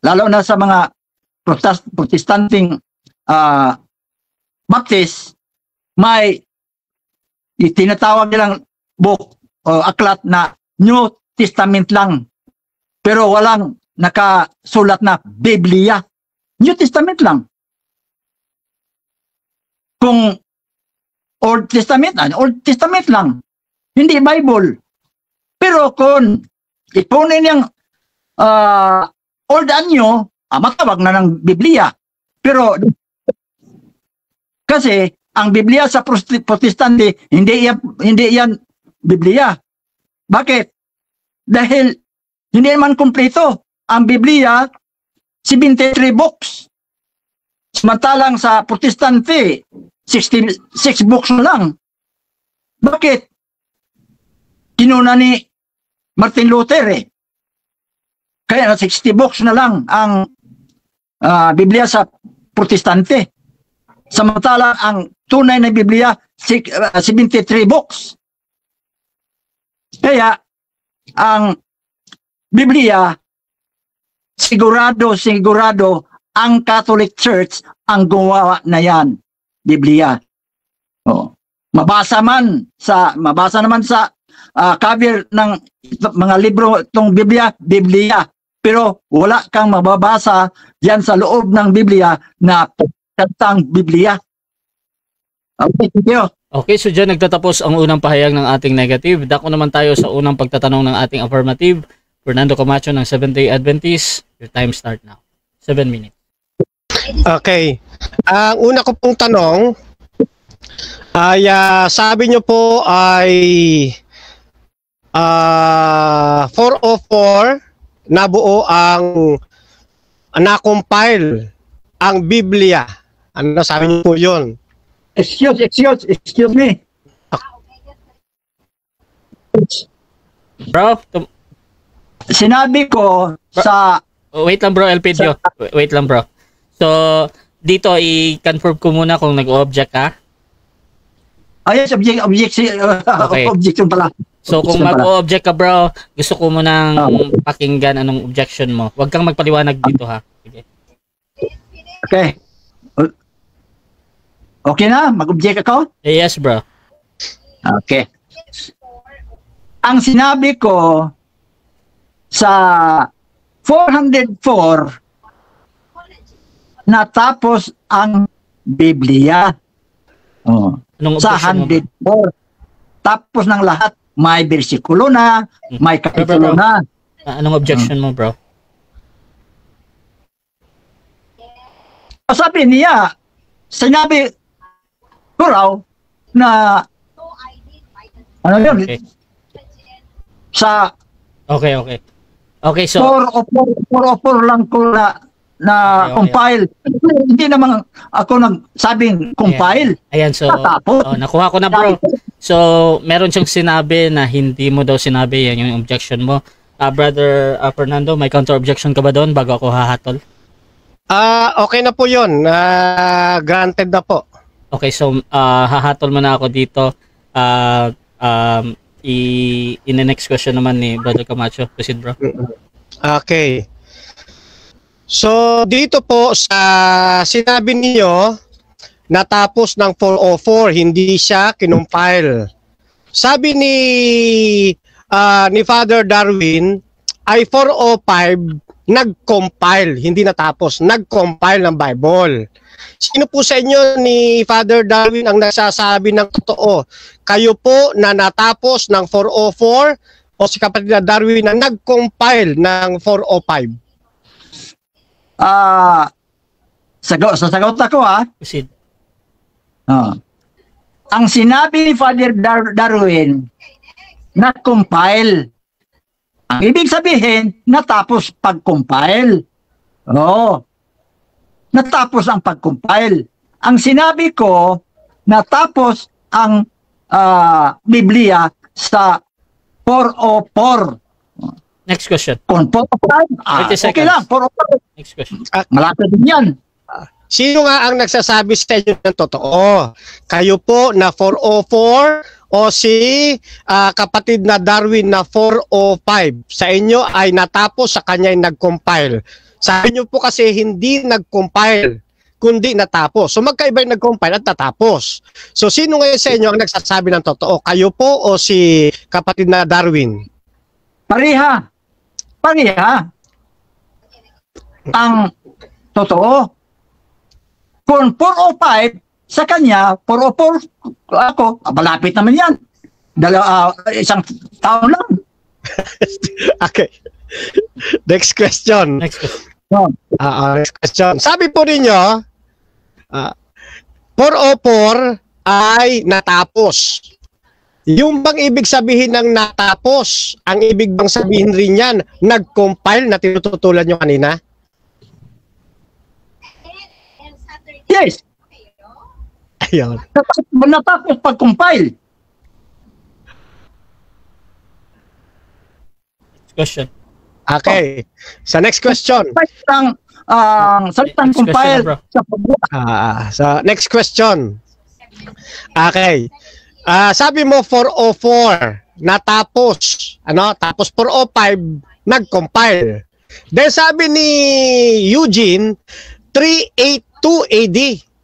lalo na sa mga protestanting Baptist, may tinatawag nilang book o aklat na New Testament lang. Pero walang nakasulat na Biblia. New Testament lang. Kung Old Testament lang. Hindi Bible. Pero kung ipunin yung Old and New, matawag na ng Biblia. Pero kasi ang Biblia sa Protestante, hindi yan Biblia. Bakit? Dahil hindi naman kumpleto. Ang Biblia, 73 books. Samantalang sa Protestante, 66 books na lang. Bakit? Kinuna ni Martin Luther Kaya 60 books na lang ang Biblia sa Protestante. Samantalang ang tunay na Biblia, 73 books. Kaya, ang Biblia, sigurado ang Catholic Church ang gumawa na yan, Biblia. Mabasa naman sa cover ng mga libro itong Biblia. Pero wala kang mababasa diyan sa loob ng Biblia na kantang Biblia. Okay, thank you. Okay, so dyan nagtatapos ang unang pahayag ng ating negative. Dako naman tayo sa unang pagtatanong ng ating affirmative. Fernando Camacho ng Seventh-day Adventist. Your time start now. 7 minutes. Okay. Ang una ko pong tanong ay sabi nyo po ay 404 nabuo ang na-compile ang Biblia. Ano sabi nyo po yun? Excuse me. Bro, Sinabi ko sa... wait lang bro, Elpidio. Wait lang bro. So, dito i-confirm ko muna kung nag-object ka. Yes, objection pala. So, kung mag-object ka bro, gusto ko munang pakinggan anong objection mo. Huwag kang magpaliwanag dito ha. Sige. Okay. Okay na? Mag-object ako? Yes bro. Okay. Ang sinabi ko sa 404 natapos ang Biblia. Sa 104 tapos ng lahat, may bersikulo na, may kapitulo na. Anong objection mo bro? Sabi niya, sinabi ko raw na ano yun? Okay. Okay, so 404 lang ko na Okay. compile. Hindi naman ako nagsabing compile. Ayan, so nakuha ko na bro. So, meron siyang sinabi na hindi mo daw sinabi, yan yung objection mo. Brother Fernando, may counter objection ka ba doon bago ako hahatol? Okay na po yun. Granted na po. Okay, so hahatol mo na ako dito. In the next question naman ni Brother Camacho. Proceed bro. Okay. So, dito po sa sinabi niyo natapos ng 404, hindi siya kinumpile. Sabi ni Father Darwin ay 405 nag-compile, hindi natapos, nag-compile ng Bible. Sino po sa inyo ni Father Darwin ang nagsasabi ng totoo? Kayo po na natapos ng 404 o si kapatid na Darwin na nag-compile ng 405? Sasagot ako Proceed. Ang sinabi ni Father Darwin, nag-compile. Ang ibig sabihin, natapos pag-compile. Natapos ang pag-compile. Ang sinabi ko, natapos ang Biblia sa 404. Next question. Kung 405, 30 okay lang, 405. Next question. Malapit din yan. Sino nga ang nagsasabi sa inyo ng totoo? Kayo po na 404 o si kapatid na Darwin na 405? Sa inyo ay natapos, sa kanya ay nag-compile. Sa inyo po kasi hindi nag-compile, kundi natapos. So magkaiba yung nag-compile at natapos. So sino ngayon sa inyo ang nagsasabi ng totoo? Kayo po o si kapatid na Darwin? Pareha. Ang totoo. Kung 405, sa kanya, 404, ako, malapit naman yan. Isang taon lang. Okay. Next question. Next question. Next question. Sabi po ninyo, 404 ay natapos. Yung bang ibig sabihin ng natapos, ang ibig bang sabihin rin yan, nag-compile na tinututulan nyo kanina? Yes. Ayun. Natapos pag-compile. Next question. Okay. Sa next question. Salitang Next question, compile bro. sa pagbuka. So next question. Okay. Sabi mo 404 natapos, tapos 405 nag-compile. Then sabi ni Eugene 382 AD.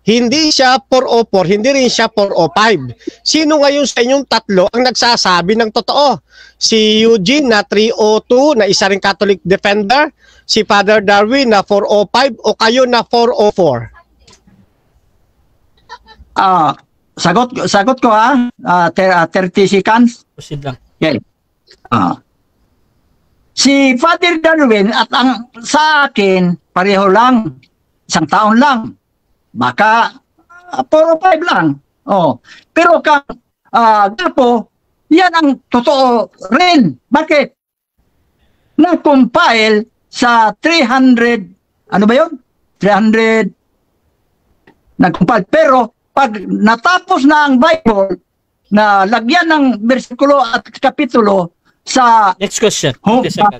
Hindi siya 404, hindi rin siya 405. Sino ngayon sa inyong tatlo ang nagsasabi ng totoo? Si Eugene na 302 na isa ring Catholic defender, si Father Darwin na 405 o kayo na 404? Sagot ko 30 seconds. Proceed lang. Okay. Si Father Darwin at ang sa akin, pareho lang. Isang taon lang. Baka 4 o 5 lang. Pero kang Gapo, yan ang totoo rin. Bakit? Na-compile sa 300, ano ba yun? 300 nag-compile. Pero pag natapos na ang Bible, na lagyan ng bersikulo at kapitulo sa Next question. 30 seconds.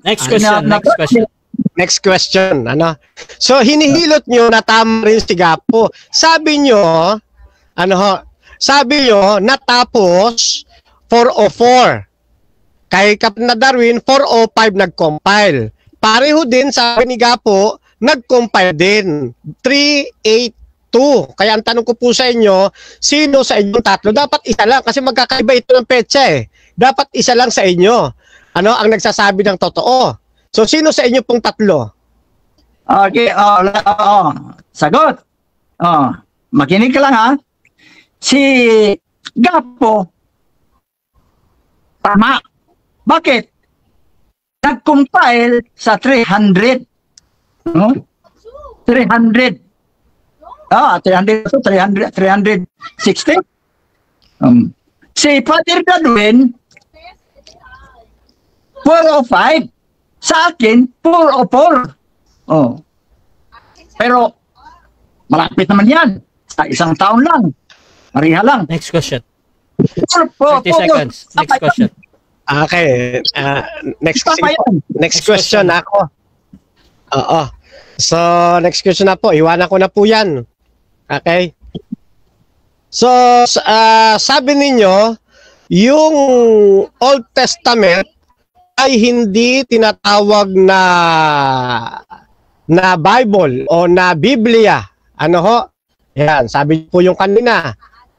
Next question. Next question. Next question, So hinihilot nyo na tama rin si Gapo. Sabi nyo, natapos 404. Kay Kapatid na Darwin, 405 nag-compile. Pareho din sabi ni Gapo, nag-compile din. 382. Kaya ang tanong ko po sa inyo, sino sa inyong tatlo? Dapat isa lang kasi magkakaiba ito ng petsa eh. Dapat isa lang sa inyo. Ang nagsasabi ng totoo. So, sino sa inyo pong tatlo? Okay, sagot. Makinig ka lang Si Gapo, tama. Bakit? Nag-compile sa 300. 300. 360. Si Father Darwin, 405. Sa akin, 404. Pero, malapit naman yan. Sa isang taon lang. Mariha lang. Next question. 30 seconds. Next question. Okay. Next question ako. So, next question na po. Iwanan ko na po yan. Okay? So, sabi ninyo, yung Old Testament ay hindi tinatawag na na Bible o na Biblia. Ano ho? Yan, sabi po yung kanina.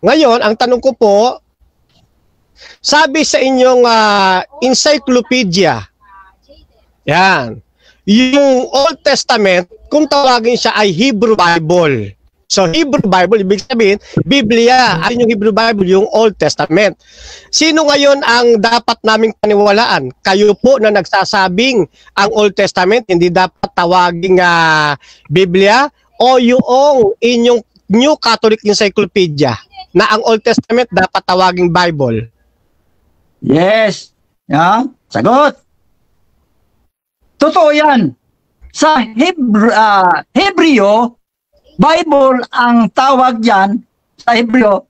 Ngayon, ang tanong ko po, sabi sa inyong encyclopedia, yan, yung Old Testament, kung tawagin siya ay Hebrew Bible. So, Hebrew Bible, ibig sabihin, Biblia. Ano yung Hebrew Bible? Yung Old Testament. Sino ngayon ang dapat naming paniwalaan? Kayo po na nagsasabing ang Old Testament hindi dapat tawaging Biblia, o yung inyong New Catholic Encyclopedia na ang Old Testament dapat tawaging Bible? Yes. Sagot. Totoo yan. Sa Hebreo, Bible ang tawag yan sa Hebreo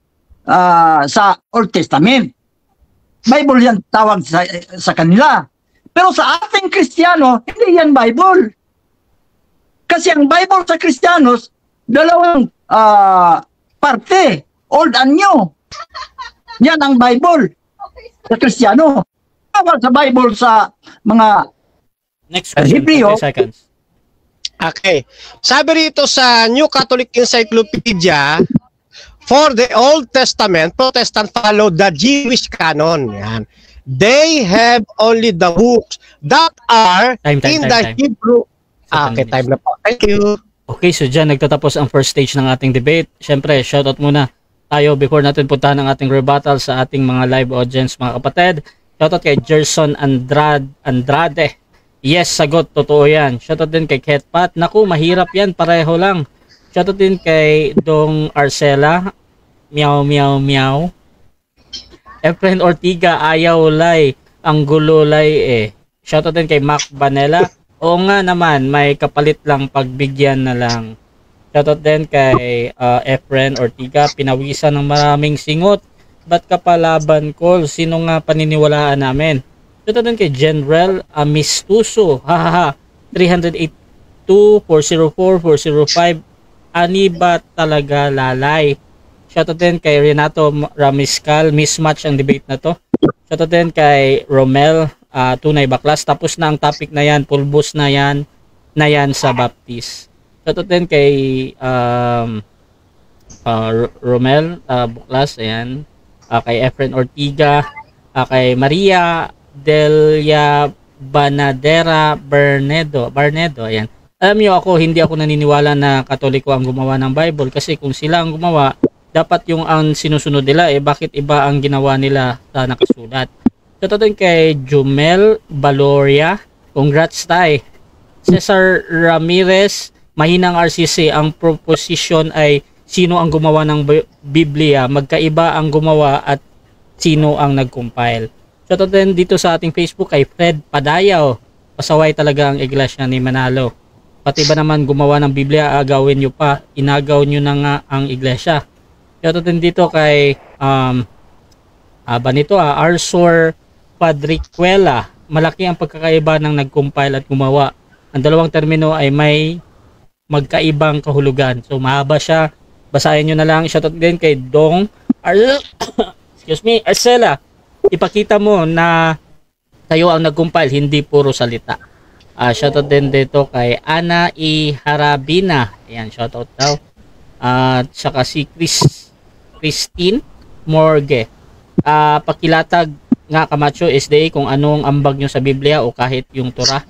sa Old Testament. Bible yan tawag sa kanila. Pero sa ating Kristiyano, hindi yan Bible. Kasi ang Bible sa Kristiyanos, dalawang parte, Old and New. Yan ang Bible sa Kristiyano. Tawag sa Bible sa mga Next question, Hebreo. 30 seconds. Okay. Sabi rito sa New Catholic Encyclopedia, for the Old Testament, Protestant follow the Jewish canon. Yan. They have only the books that are Time. Hebrew. Okay, Second time na po. Thank you. Okay, so dyan nagtatapos ang first stage ng ating debate. Siyempre, shoutout muna tayo before natin puntahan ang ating rebuttal sa ating mga live audience, mga kapatid. Shoutout kay Gerson Andrade. Yes, sagot. Totoo yan. Shoutout din kay Ketpat. Naku, mahirap yan. Pareho lang. Shoutout din kay Dong Arcela. Meow, meow, meow. Efren Ortiga, ayaw lay. Ang gulo lay eh. Shoutout din kay Mac Banela. Oo nga naman, may kapalit lang, pagbigyan na lang. Shoutout din kay Efren Ortiga. Pinawisan ng maraming singot. Ba't ka palaban, Col? Sino nga paniniwalaan namin? Ito din kay General Amistuso. Hahaha. 382-404-405. Ani ba talaga lalay? Shoutout din kay Renato Ramiscal. Mismatch ang debate na to. Shoutout din kay Romel. Tunay baklas. Tapos na ang topic na yan. Pulbos na yan sa Baptist. Shoutout din kay Romel Baklas. Ayan. Kay Efren Ortiga. Kay Maria Delia Banadera Barnedo, ayan. Alam niyo ako, hindi ako naniniwala na Katoliko ang gumawa ng Bible kasi kung sila ang gumawa, dapat yung ang sinusunod nila bakit iba ang ginawa nila sa nakasulat. Totoo kay Jumel Baloria, congrats tay. Cesar Ramirez, mahinang RCC, ang proposition ay sino ang gumawa ng Biblia, magkaiba ang gumawa at sino ang nag-compile. Shoutout din dito sa ating Facebook kay Fred Padayaw. Pasaway talaga ang iglesia ni Manalo. Pati ba naman gumawa ng Biblia, agawin nyo pa. Inagaw nyo na nga ang iglesia. Shoutout din dito kay Arsor Padriquela. Malaki ang pagkakaiba ng nag-compile at gumawa. Ang dalawang termino ay may magkaibang kahulugan. So mahaba siya. Basahin nyo na lang. Shoutout din kay Dong Arcela. Ipakita mo na kayo ang nag-compile, hindi puro salita. Shoutout din dito kay Ana E. Harabina. Ayan, shoutout daw. At saka si Christine Morgue. Pakilatag nga Camacho SDA kung anong ambag nyo sa Biblia o kahit yung Torah.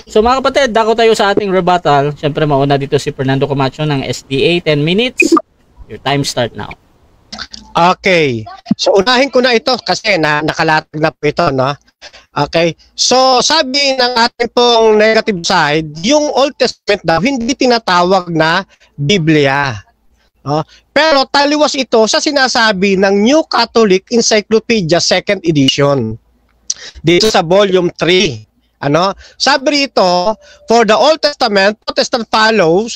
So mga kapatid, dako tayo sa ating rebuttal. Siyempre mauna dito si Fernando Camacho ng SDA. 10 minutes. Your time start now. Okay. So unahin ko na ito kasi nakalatag na po ito, no? Okay. So sabi ng ating pong negative side, yung Old Testament daw hindi tinatawag na Biblia. No? Pero taliwas ito sa sinasabi ng New Catholic Encyclopedia 2nd edition. Dito sa volume 3. Ano? Sabi rito, for the Old Testament, Protestant follow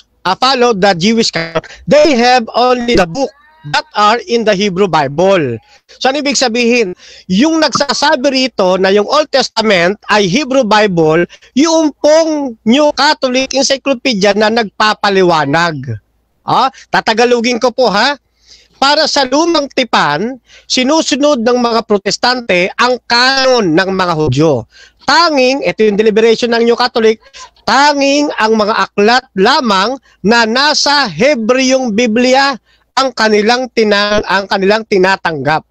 the Jewish canon. They have only the book that are in the Hebrew Bible. So ano ibig sabihin? Yung nagsasabi rito na yung Old Testament ay Hebrew Bible, yung pong New Catholic Encyclopedia na nagpapaliwanag. Tatagalugin ko po ha. para sa lumang tipan, sinusunod ng mga protestante ang kanon ng mga Hudyo. Tanging, ito yung deliberation ng New Catholic, tanging ang mga aklat lamang na nasa Hebreyong Biblia ang kanilang tinatanggap.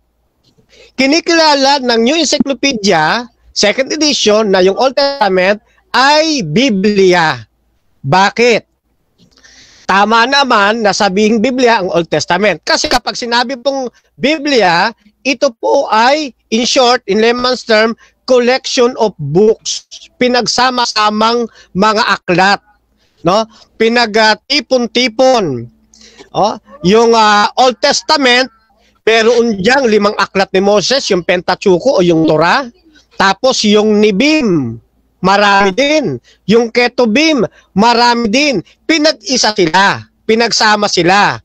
Kinikilala ng New Encyclopedia, second edition, na yung Old Testament ay Biblia. Bakit? Tama naman na sabihing Biblia ang Old Testament. Kasi kapag sinabi pong Biblia, ito po ay, in short, in layman's term, collection of books. Pinagsama-samang mga aklat. No? Pinagtipon-tipon. Yung Old Testament, meron diyang 5 aklat ni Moses, yung Pentateuch o yung Torah. Tapos yung Nibim, marami din. Yung Ketubim, marami din. Pinag-isa sila. Pinagsama sila.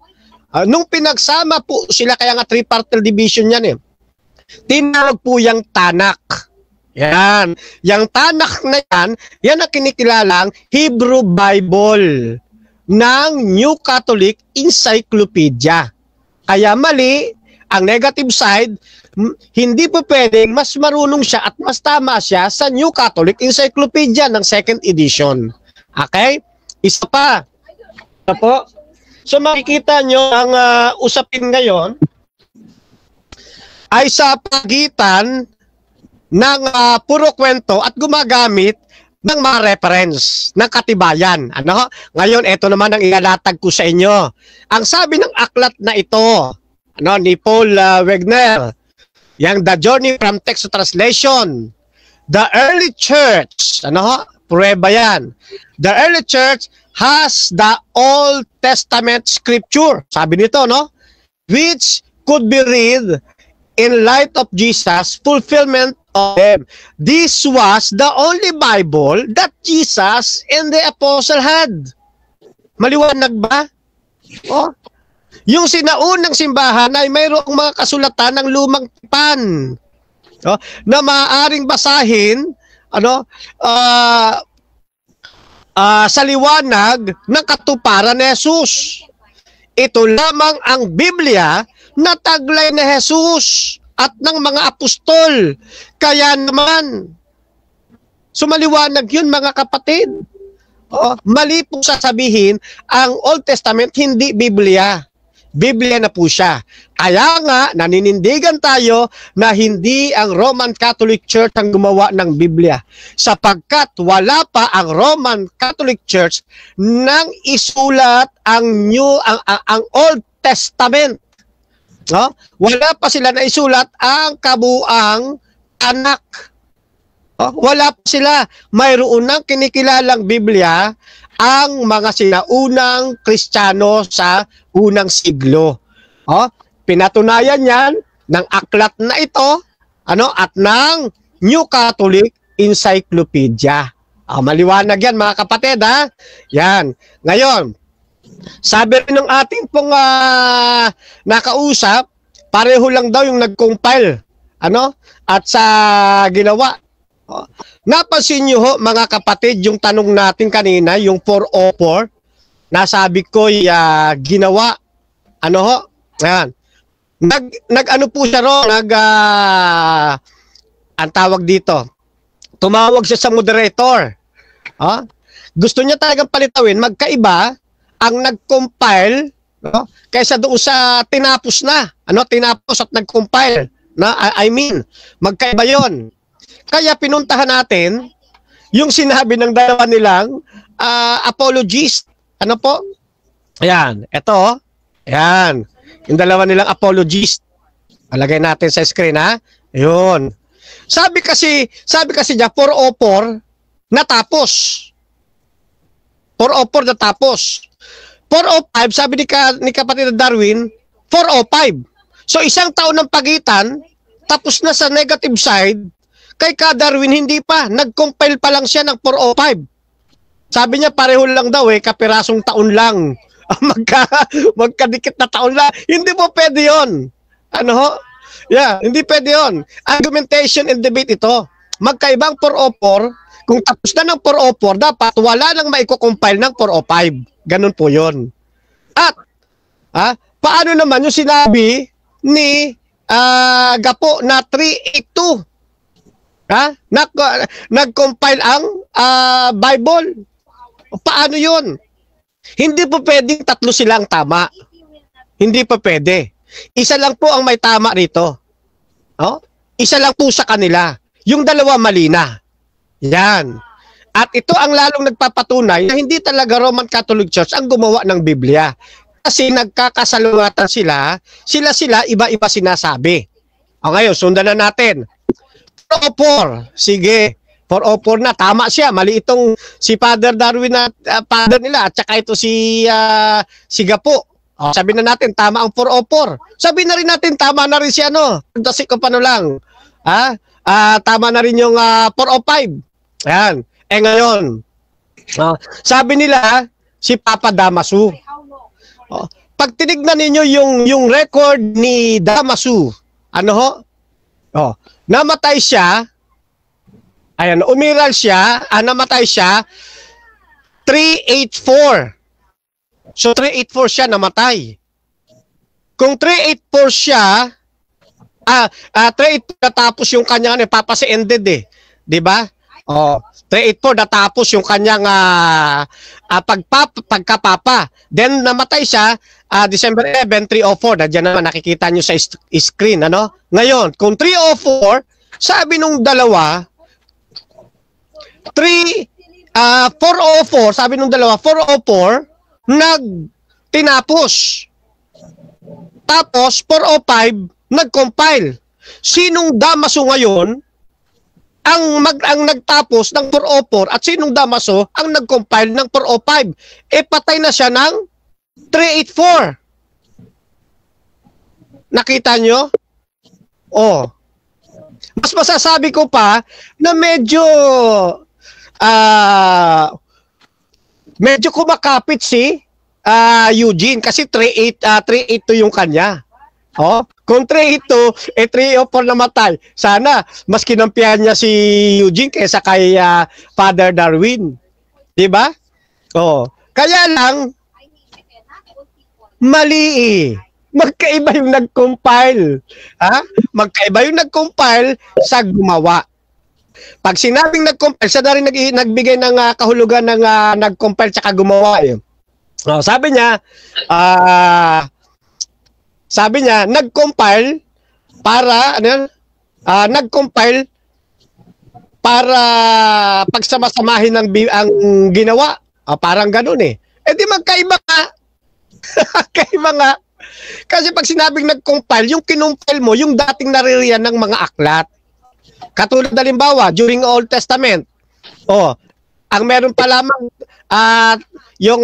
Nung pinagsama po sila, kaya nga tripartite division yan eh. Tinawag po yung Tanakh. Yan. Yung Tanakh na yan ang kinikilalang Hebrew Bible ng New Catholic Encyclopedia. Kaya mali, ang negative side, hindi po pwedeng mas marunong siya at mas tama siya sa New Catholic Encyclopedia ng second edition. Okay? Isa pa. Ito po. So makikita nyo ang usapin ngayon ay sa pagitan ng puro kwento at gumagamit ng mga reference, ng katibayan. Ano? Ngayon, ito naman ang ilalatag ko sa inyo. Ang sabi ng aklat na ito, ni Paul Wegner, yung The Journey from Text to Translation, the early church, prueba yan, the early church has the Old Testament scripture, sabi nito, which could be read in light of Jesus' fulfillment of them. This was the only Bible that Jesus and the apostle had. Maliwanag ba? Yung sinaunang simbahan ay mayroong mga kasulatan ng lumang tipan na maaaring basahin sa liwanag ng katuparan ni Jesus. Ito lamang ang Biblia na taglay ni Jesus at ng mga apostol. Kaya naman, sumaliwanag yun mga kapatid. Mali po sasabihin, ang Old Testament hindi Biblia. Biblia na po siya. Kaya nga, naninindigan tayo na hindi ang Roman Catholic Church ang gumawa ng Biblia. Sapagkat wala pa ang Roman Catholic Church nang isulat ang Old Testament. Wala pa sila na isulat ang kabuang anak. Wala pa sila. Mayroon nang kinikilalang Biblia ang mga sinaunang Kristiyano sa unang siglo. Pinatunayan yan ng aklat na ito at ng New Catholic Encyclopedia. Maliwanag yan mga kapatid Yan. Ngayon, sabi rin ng ating pong nakausap, pareho lang daw yung nag-compile at sa ginawa. Napansin nyo ho mga kapatid yung tanong natin kanina, yung 404, nasabi ko ginawa. Ayan. Nag-ano po siya ang tawag dito, tumawag siya sa moderator. Gusto niya talagang palitawin, magkaiba ang nag-compile kaysa doon sa tinapos na. Tinapos at nag-compile. Magkaiba yon. Kaya pinuntahan natin yung sinabi ng dalawa nilang apologist. Ayan, ito. Ayan, yung dalawa nilang apologist. Alagay natin sa screen Ayun. Sabi kasi niya 404 natapos. 404 natapos. 405, sabi ni kapatid Darwin, 405. So isang taon ng pagitan, tapos na sa negative side. Kay Darwin hindi pa, nag-compile pa lang siya ng 405. Sabi niya pareho lang daw kapirasong taon lang. Magkadikit na taon lang. Hindi po pwede yun. Hindi pwede yun. Argumentation and debate ito. Magkaibang 404, kung tapos na ng 404, dapat wala nang maiko-compile ng 405. Ganun po yun. At, paano naman yung sinabi ni Gapo na 382? Ha? Nag-compile ang Bible. Paano yun? Hindi po pwedeng tatlo silang tama. Hindi pa pwede. Isa lang po ang may tama rito. Oh? Isa lang po sa kanila. Yung dalawa mali na. Yan. At ito ang lalong nagpapatunay na hindi talaga Roman Catholic Church ang gumawa ng Biblia. Kasi nagkakasalungatan sila, iba-iba sinasabi. O ngayon, sundan na natin. 404. Sige. 404 na. Tama siya. Mali itong si Father Darwin na father nila. At saka ito si Gapo. O, sabi na natin, tama ang 404. Sabi na rin natin, tama na rin si Dasik o paano lang. Tama na rin yung 405. Ayan. Ngayon, sabi nila, si Papa Damaso. Pag tinignan ninyo yung record ni Damaso, namatay siya, ayan, umiral siya, namatay siya, 384. So, 384 siya namatay. Kung 384 siya, 384 natapos yung kanyang, papasi ended di ba? 384 natapos yung kanyang pagkapapa. Then, namatay siya, December 11, 304. Nandiyan naman, nakikita nyo sa screen, Ngayon, kung 304, sabi nung dalawa, 404, sabi nung dalawa, 404, tinapos. Tapos, 405, nag-compile. Sinong Damaso ngayon ang nagtapos ng 404 at sinong Damaso ang nag-compile ng 405? Patay na siya ng 384. Nakita nyo? Mas masasabi ko pa na medyo kumakapit si Eugene kasi 382 yung kanya. Kung 382, 304 namatay. Sana mas kinampihan niya si Eugene kaysa kay Father Darwin. Di ba? Kaya lang mali. Magkaiba yung nag-compile. Magkaiba yung nag-compile sa gumawa. Pag sinabing nag-compile, siya na rin nagbigay ng kahulugan ng nag-compile tsaka gumawa. Sabi niya, nag-compile para, nag-compile para pagsamasamahin ang ginawa. Parang ganun di magkaiba ka. Magkaiba nga. Kasi pag sinabing nag-compile, yung kinumpile mo, yung dating naririyan ng mga aklat. Katulad halimbawa, during Old Testament, ang meron pa lamang yung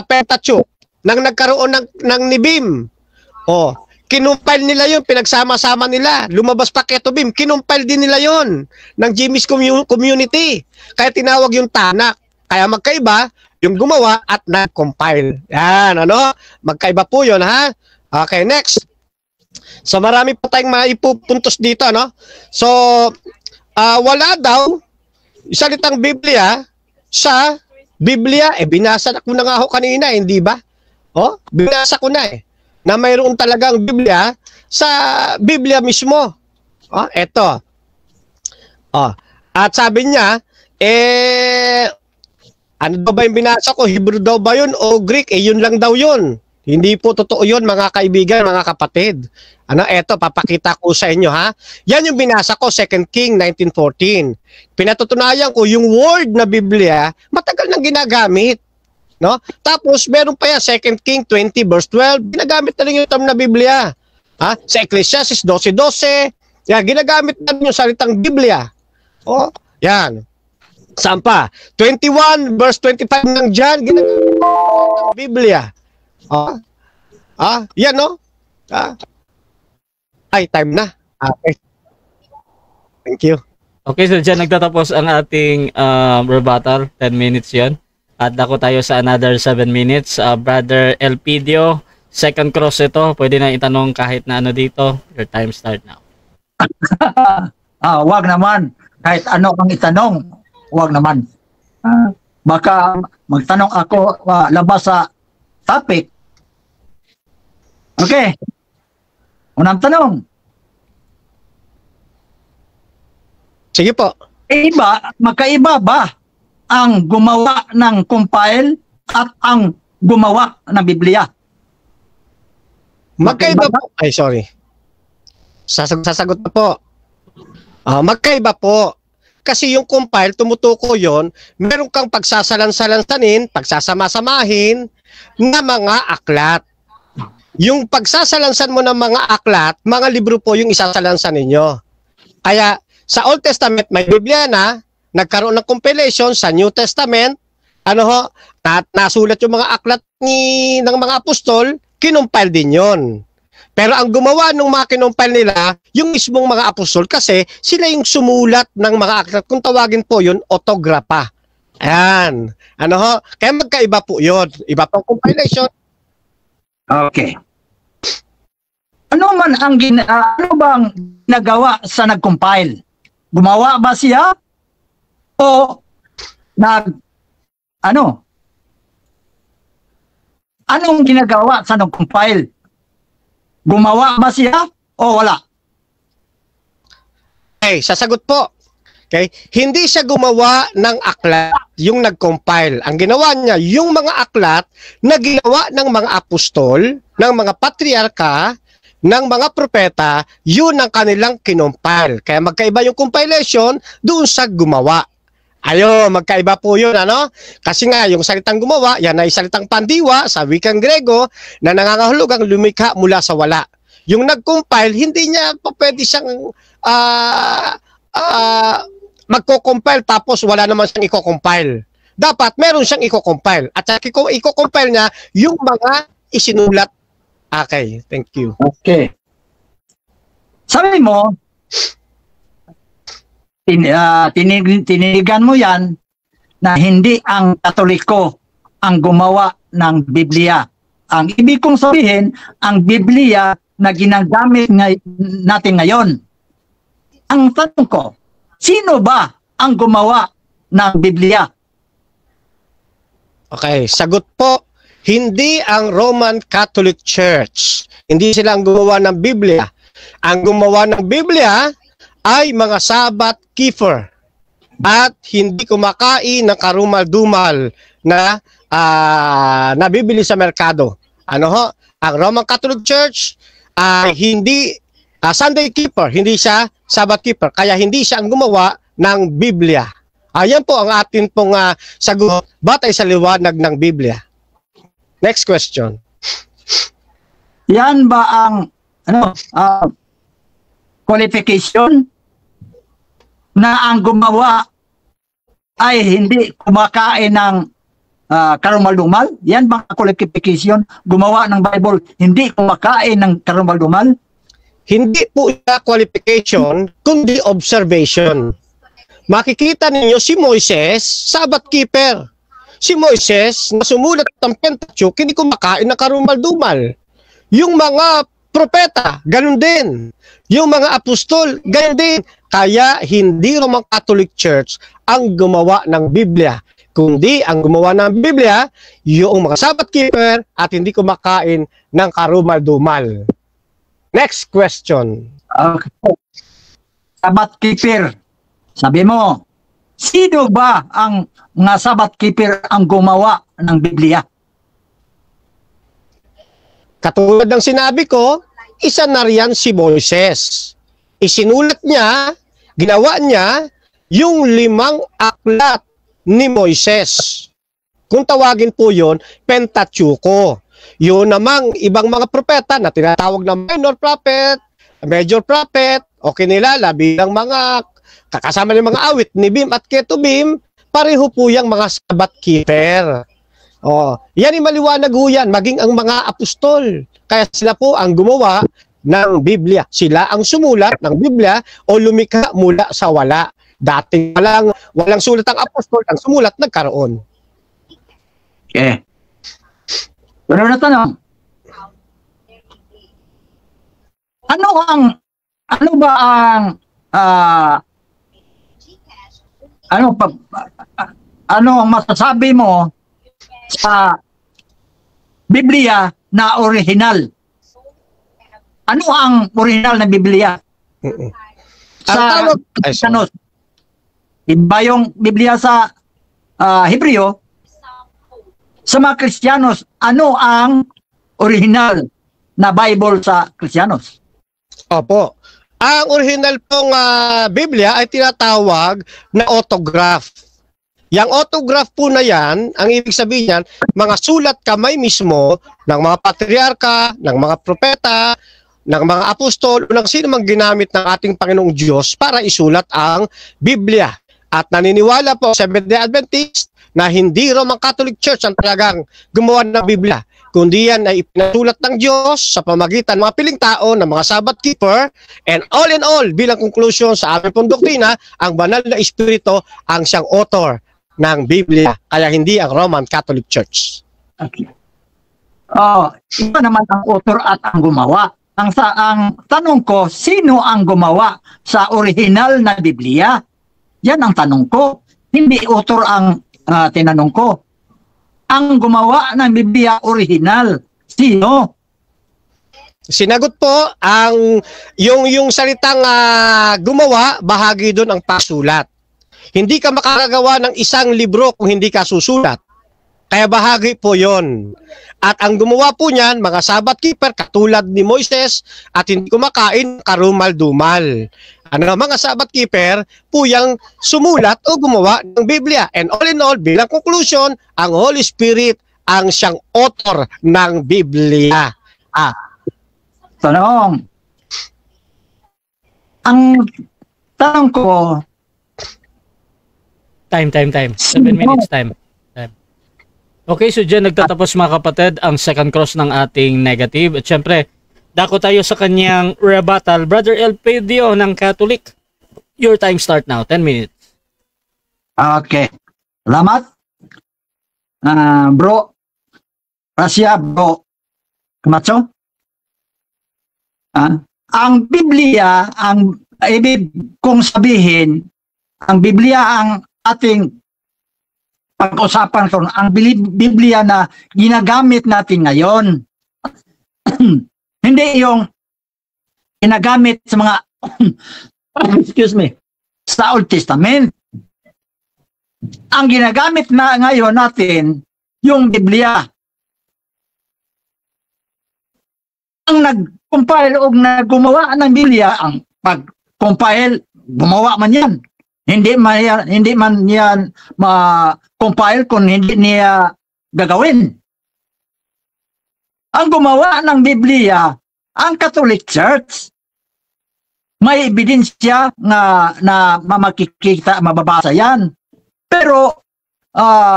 Pentateuch, nang nagkaroon ng Nibim, kinumpile nila yun, pinagsama-sama nila, lumabas pa Ketubim, kinumpile din nila yun ng Jimis community. Kaya tinawag yung Tanak. Kaya magkaiba, yung gumawa at nag-compile. Yan, magkaiba po yun, ha? Okay, next. So marami pa tayong maipupuntos dito, So wala daw salitang Biblia sa Biblia, binasa ko na nga ho kanina, hindi ba? Binasa ko na na mayroon talagang Biblia sa Biblia mismo. Eto. At sabi niya, ano daw ba yung binasa ko? Hebrew daw ba yun o Greek? Yun lang daw yun. Hindi po totoo yun, mga kaibigan, mga kapatid. Eto, papakita ko sa inyo, ha? Yan yung binasa ko, 2 King 19:14. Pinatutunayan ko, yung word na Biblia, matagal nang ginagamit. Tapos, meron pa yan, 2 King 20 verse 12, ginagamit na rin yung term na Biblia. Sa Ecclesiastes 12:12, yan, ginagamit na rin yung salitang Biblia. Yan. Saan pa? 21 verse 25 ng John, ginagamit ng Biblia. Yan ay, time na. Okay. Thank you. Okay, so dyan nagtatapos ang ating rebuttal. 10 minutes yon. At dako tayo sa another 7 minutes. Brother Elpidio, second cross ito. Pwede na itanong kahit na dito. Your time start now. Wag naman. Kahit ano kang itanong. Wag naman. Baka magtanong ako labas sa topic. Okay. Unang tanong. Sige po. Magkaiba ba ang gumawa ng compile at ang gumawa ng Biblia? Magkaiba po. Ay, sorry. Sasagot na po. Magkaiba po. Kasi yung compile, tumutuko yon, meron kang pagsasalansalansanin, pagsasama-samahin na mga aklat. Yung pagsasalansan mo ng mga aklat, mga libro po yung isasalansan ninyo. Kaya sa Old Testament may Biblia na, nagkaroon ng compilation sa New Testament, nasulat yung mga aklat ng mga apostol, kinumpile din yon. Pero ang gumawa ng mga kinumpile nila, yung mismong mga apostol kasi sila yung sumulat ng mga aklat. Kung tawagin po yun, autographa. Ayan. Kaya magkaiba po yun. Iba pang compilation. Okay. Ano bang ginagawa sa nag-compile? Gumawa ba siya? O anong ginagawa sa nag-compile? Gumawa ba siya o wala? Okay, sasagot po. Okay, hindi siya gumawa ng aklat, yung nag-compile. Ang ginawa niya, yung mga aklat na ginawa ng mga apostol, ng mga patriarka, ng mga propeta, yun ang kanilang kinompile. Kaya magkaiba yung compilation doon sa gumawa. Magkaiba po yun, Kasi nga, yung salitang gumawa, yan ay salitang pandiwa sa wikang Grego na nangangahulugang lumikha mula sa wala. Yung nag-compile, hindi niya pa pwede siyang magko-compile tapos wala naman siyang i-compile. Dapat meron siyang i-compile. At i-compile niya yung mga isinulat. Okay, thank you. Okay. Sabi mo, tininigan mo yan na hindi ang Katoliko ang gumawa ng Biblia. Ang ibig kong sabihin, ang Biblia na ginagamit natin ngayon. Ang tanong ko, sino ba ang gumawa ng Biblia? Okay, sagot po, hindi ang Roman Catholic Church. Hindi sila ang gumawa ng Biblia. Ang gumawa ng Biblia ay mga Sabbath keeper at hindi kumakain ng karumal-dumal na nabibili sa merkado. Ang Roman Catholic Church ay hindi Sunday keeper, hindi siya Sabbath keeper, kaya hindi siya ang gumawa ng Biblia. Ayan po ang atin pong sagot batay sa liwanag ng Biblia. Next question. Yan ba ang qualification na ang gumawa ay hindi kumakain ng karumal-dumal? Yan bang qualification? Gumawa ng Bible, hindi kumakain ng karumal-dumal? Hindi po siya qualification, kundi observation. Makikita ninyo si Moises, Sabbath keeper. Si Moises, na sumulat ng Pentateuch, hindi kumakain ng karumal-dumal. Yung mga propeta, ganun din. Yung mga apostol, ganun din. Kaya hindi Roman Catholic Church ang gumawa ng Biblia. Kundi ang gumawa ng Biblia, yung mga Sabbath keeper at hindi kumakain ng karumal-dumal. Next question. Okay. Sabbath keeper. Sabi mo, sino ba ang mga Sabbath keeper ang gumawa ng Biblia? Katulad ng sinabi ko, isa na riyan si Moises. Isinulat niya, ginawa niya yung 5 aklat ni Moises. Kung tawagin po yun, Pentateuco. Yun namang ibang mga propeta na tinatawag na minor prophet, major prophet, o kinilala bilang mga kakasama ng mga awit ni Bim at Ketubim, pareho po yung mga Sabbath keeper. Yan ay maliwanag ho yan, maging ang mga apostol. Kaya sila po ang gumawa ng Biblia. Sila ang sumulat ng Biblia o lumikha mula sa wala. Dating walang sulat ang apostol, ang sumulat nagkaroon. Okay. Ano na tanong? Ano ba ang ano ang masasabi mo sa Biblia na original? Ano ang original na Biblia? Mm-mm. Ang Sa tawag, ay, sorry. ano, iba yung Biblia sa Hebreo. Sa mga Kristiyanos, ano ang original na Bible sa Kristiyanos? Opo. Ang original pong Biblia ay tinatawag na autograph. Yang autograph po na yan, ang ibig sabihin yan, mga sulat kamay mismo ng mga patriarka, ng mga propeta, ng mga apostol, o ng sino mang ginamit ng ating Panginoong Diyos para isulat ang Biblia. At naniniwala po Seventh-day Adventist na hindi Roman Catholic Church ang talagang gumawa ng Biblia, kundi yan ay ipinasulat ng Diyos sa pamagitan ng mga piling tao, ng mga Sabbath keeper, and all in all, bilang conclusion sa aming pong doktrina, ang banal na Espiritu ang siyang author ng Biblia, kaya hindi ang Roman Catholic Church. Okay. Iba naman ang author at ang gumawa. Ang tanong ko, sino ang gumawa sa original na Biblia? Yan ang tanong ko. Hindi author ang tinanong ko. Ang gumawa ng Biblia original, sino? Sinagot po, ang yung salitang gumawa, bahagi doon ang pasulat. Hindi ka makakagawa ng isang libro kung hindi ka susulat. Kaya bahagi po yon. At ang gumawa po niyan, mga Sabbath keeper, katulad ni Moises, at hindi kumakain karumal-dumal. Mga Sabbath keeper po yung sumulat o gumawa ng Biblia. And all in all, bilang conclusion, ang Holy Spirit ang siyang author ng Biblia. Tanong. Ang tanong ko, Time. 7 minutes time. Okay, so dyan nagtatapos mga kapatid ang second cross ng ating negative. At syempre, dako tayo sa kanyang rebuttal. Brother Elpidio ng Catholic, your time start now. 10 minutes. okay. Salamat. Bro, Rasya, bro, Camacho. Ang Biblia, ang ibig kong sabihin, ang Biblia ang ating pag-usapan ko, ang Biblia na ginagamit natin ngayon. Hindi yung ginagamit sa mga sa Old Testament. Ang ginagamit na ngayon natin yung Biblia. Ang nag-compile o gumawa ng Biblia, ang pag-compile, gumawa man yan. Hindi man yan ma-compile kung hindi niya gagawin. Ang gumawa ng Biblia, ang Catholic Church. May ebidensya na makikita, mababasa yan. Pero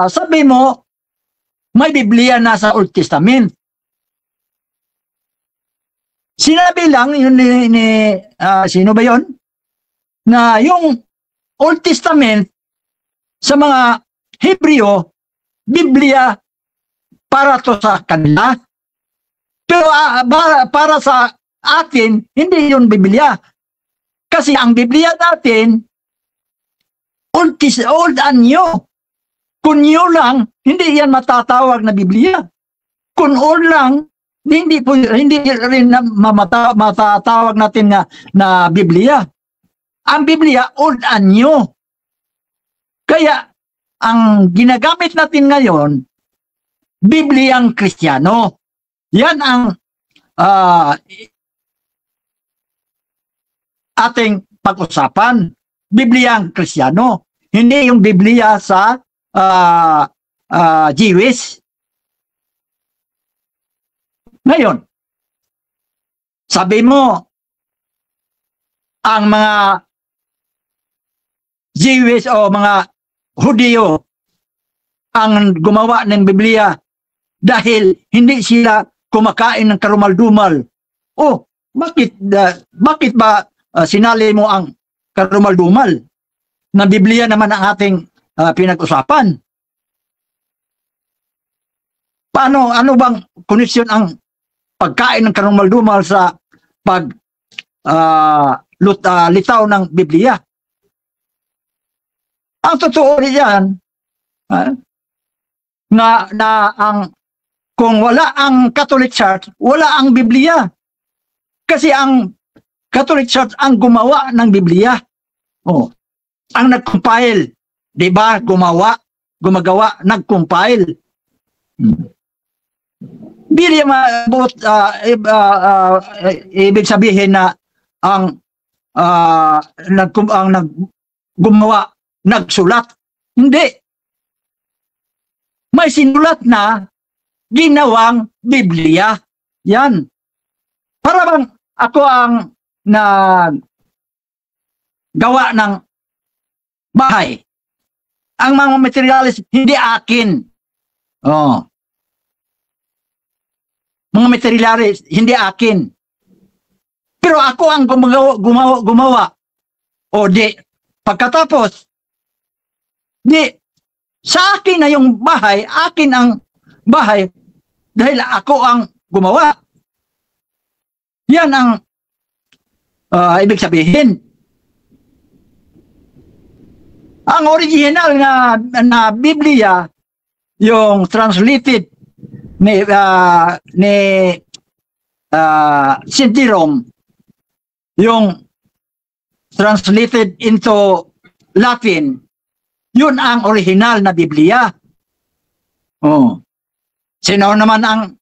sabi mo, may Biblia na sa Old Testament. Sinabi lang yun sino ba yun? Na yung Old Testament sa mga Hebreo, Biblia para to sa kanila. Pero para sa atin, hindi yun Biblia. Kasi ang Biblia natin, old and new. Kung new lang, hindi yan matatawag na Biblia. Kung old lang, hindi rin matatawag natin na Biblia. Ang Biblia, old and new. Kaya, ang ginagamit natin ngayon, Bibliang Kristiyano. Yan ang ating pag-usapan. Bibliang Kristiyano. Hindi yung Biblia sa Jewish. Ngayon, sabi mo, ang mga Jewish o mga Hudyo ang gumawa ng Biblia dahil hindi sila kumakain ng karumal-dumal. Oh, bakit ba sinali mo ang karumal-dumal? Na Biblia naman ang ating pinag-usapan. Ano bang koneksyon ang pagkain ng karumal-dumal sa litaw ng Biblia? Ang totoo diyan, kung wala ang Catholic Church, wala ang Biblia. Kasi ang Catholic Church ang gumawa ng Biblia. Oh, ang nag-compile, 'di ba? Gumagawa, nag-compile. Bili maabot, ibig sabihin na ang gumawa, nagsulat. Hindi. May sinulat na ginawang Biblia. Yan. Para bang ako ang gawa ng bahay. Ang mga materials hindi akin. Oh. Mga materials hindi akin. Pero ako ang gumawa. O di, pagkatapos, di, sa akin na yung bahay, akin ang bahay, dahil ako ang gumawa. Yan ang ibig sabihin. Ang original na Biblia, yung translated ni St. Jerome, yung translated into Latin, yun ang original na Biblia. Oh. Sino naman ang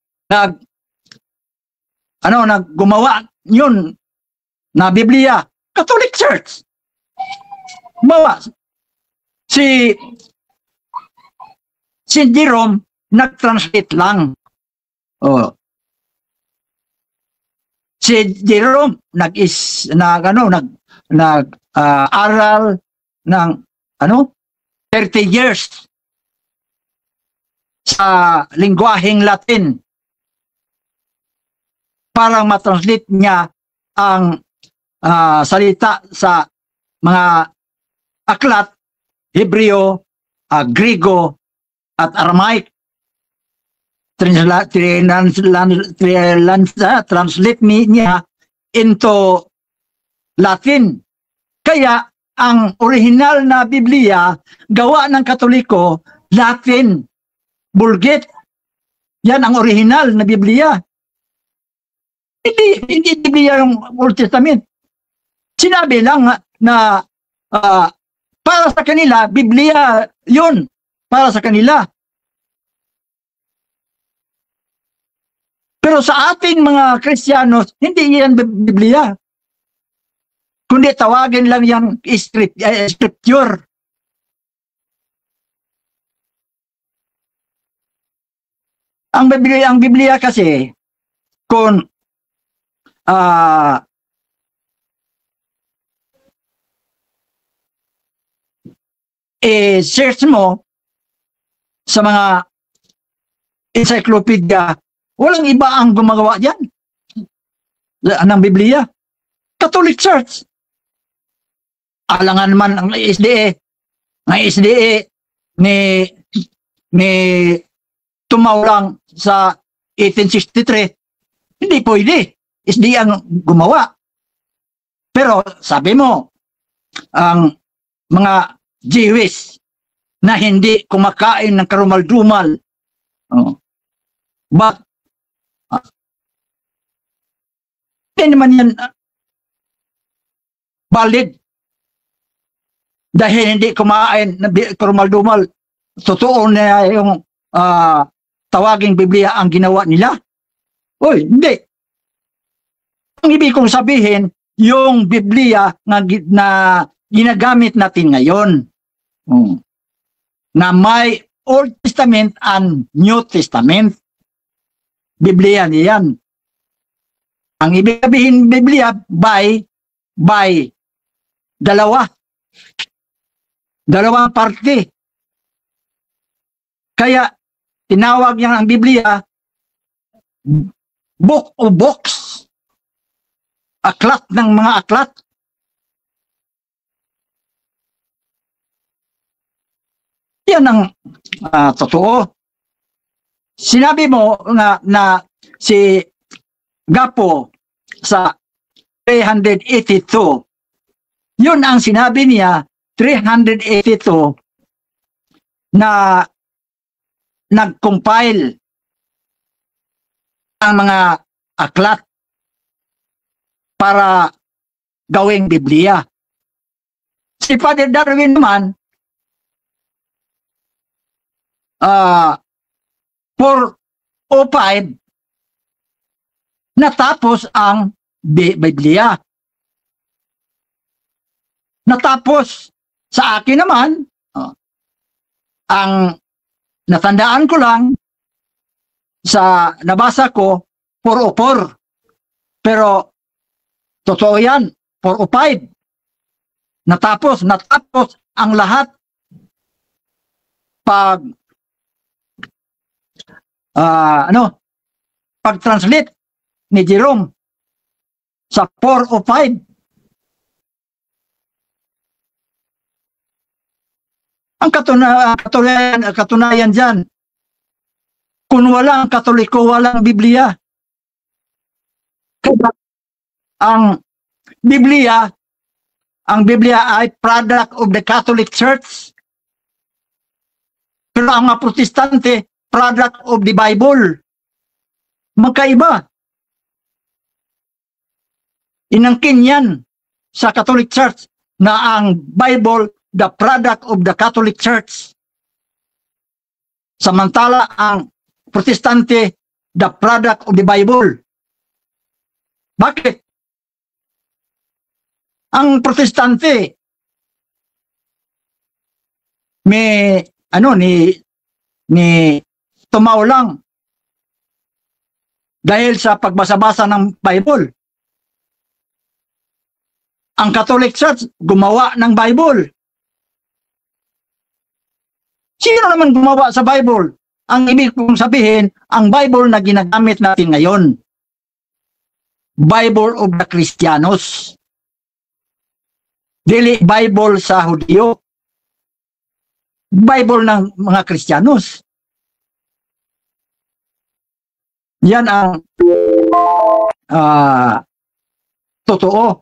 gumawa yun na Biblia? Catholic Church. Gumawa. Si Jerome nag-translate lang. Oh. Si Jerome aral ng 30 years sa lingwaheng Latin para matranslate niya ang salita sa mga aklat, Hebreo, Griego, at Aramaic. Translate niya into Latin. Kaya ang original na Biblia, gawa ng Katoliko, Latin, Vulgate. Yan ang original na Biblia. Hindi Biblia yung Old Testament. Sinabi lang na para sa kanila, Biblia yun. Para sa kanila. Pero sa ating mga Kristiyanos, hindi yan Biblia. Kundi tawagin lang yung scripture. Ang Biblia kasi, kung search mo sa mga encyclopedia, walang iba ang gumagawa dyan ng Biblia. Catholic Church. Alangan man ang SDA. Ang SDA ni tumaw lang sa 1863. Hindi pwede. SDA ang gumawa. Pero sabi mo, ang mga Jewish na hindi kumakain ng karumal-dumal. But hindi naman yan valid. Dahil hindi kumain ng karumal-dumal, totoo na yung tawaging Biblia ang ginawa nila. Uy, hindi. Ang ibig kong sabihin, yung Biblia na ginagamit natin ngayon, na may Old Testament and New Testament, Biblia niyan. Ang ibig sabihin Biblia, by dalawang parte. Kaya tinawag niya ang Biblia book o books, aklat ng mga aklat. Yan ang totoo. Sinabi mo na si Gapo sa 382, yun ang sinabi niya, 382 na nag-compile ang mga aklat. para gawing Biblia. Si Father Darwin naman, 405, natapos ang Biblia. Natapos sa akin naman, ang natandaan ko lang sa nabasa ko, 404. Pero totoo yan, 405. Natapos ang lahat pag-translate ni Jerome sa 405. Ang katunayan dyan, kung wala ang Katoliko, walang Biblia. Kaya ang Biblia ay product of the Catholic Church. Pero ang mga Protestante, product of the Bible. Magkaiba. Inangkin yan sa Catholic Church na ang Bible, the product of the Catholic Church. Samantala, ang Protestante, the product of the Bible. Bakit? Ang Protestante, may ni tumao lang dahil sa pagbasa-basa ng Bible. Ang Catholic Church gumawa ng Bible. Sino naman gumawa sa Bible? Ang ibig kong sabihin, ang Bible na ginagamit natin ngayon, Bible of the Cristianos. Dili Bible sa Hudyo. Bible ng mga Kristiyanos. Yan ang totoo.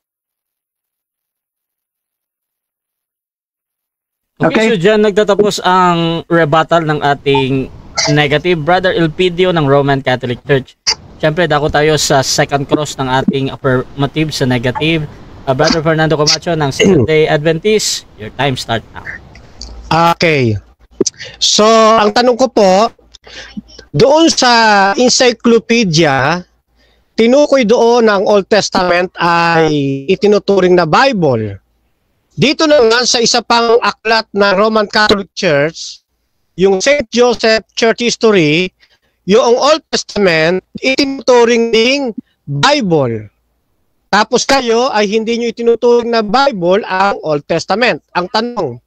Okay, so dyan nagtatapos ang rebuttal ng ating negative. Brother Elpidio ng Roman Catholic Church. Siyempre, dako tayo sa second cross ng ating affirmative sa negative. Brother Fernando Camacho ng Seventh-day Adventist, your time start now. Okay. So, ang tanong ko po, doon sa encyclopedia, tinukoy doon ng Old Testament ay itinuturing na Bible. Dito naman sa isa pang aklat na Roman Catholic Church, yung St. Joseph Church History, yung Old Testament, itinuturing ding Bible. Tapos kayo ay hindi nyo itinuturing na Bible ang Old Testament. Ang tanong,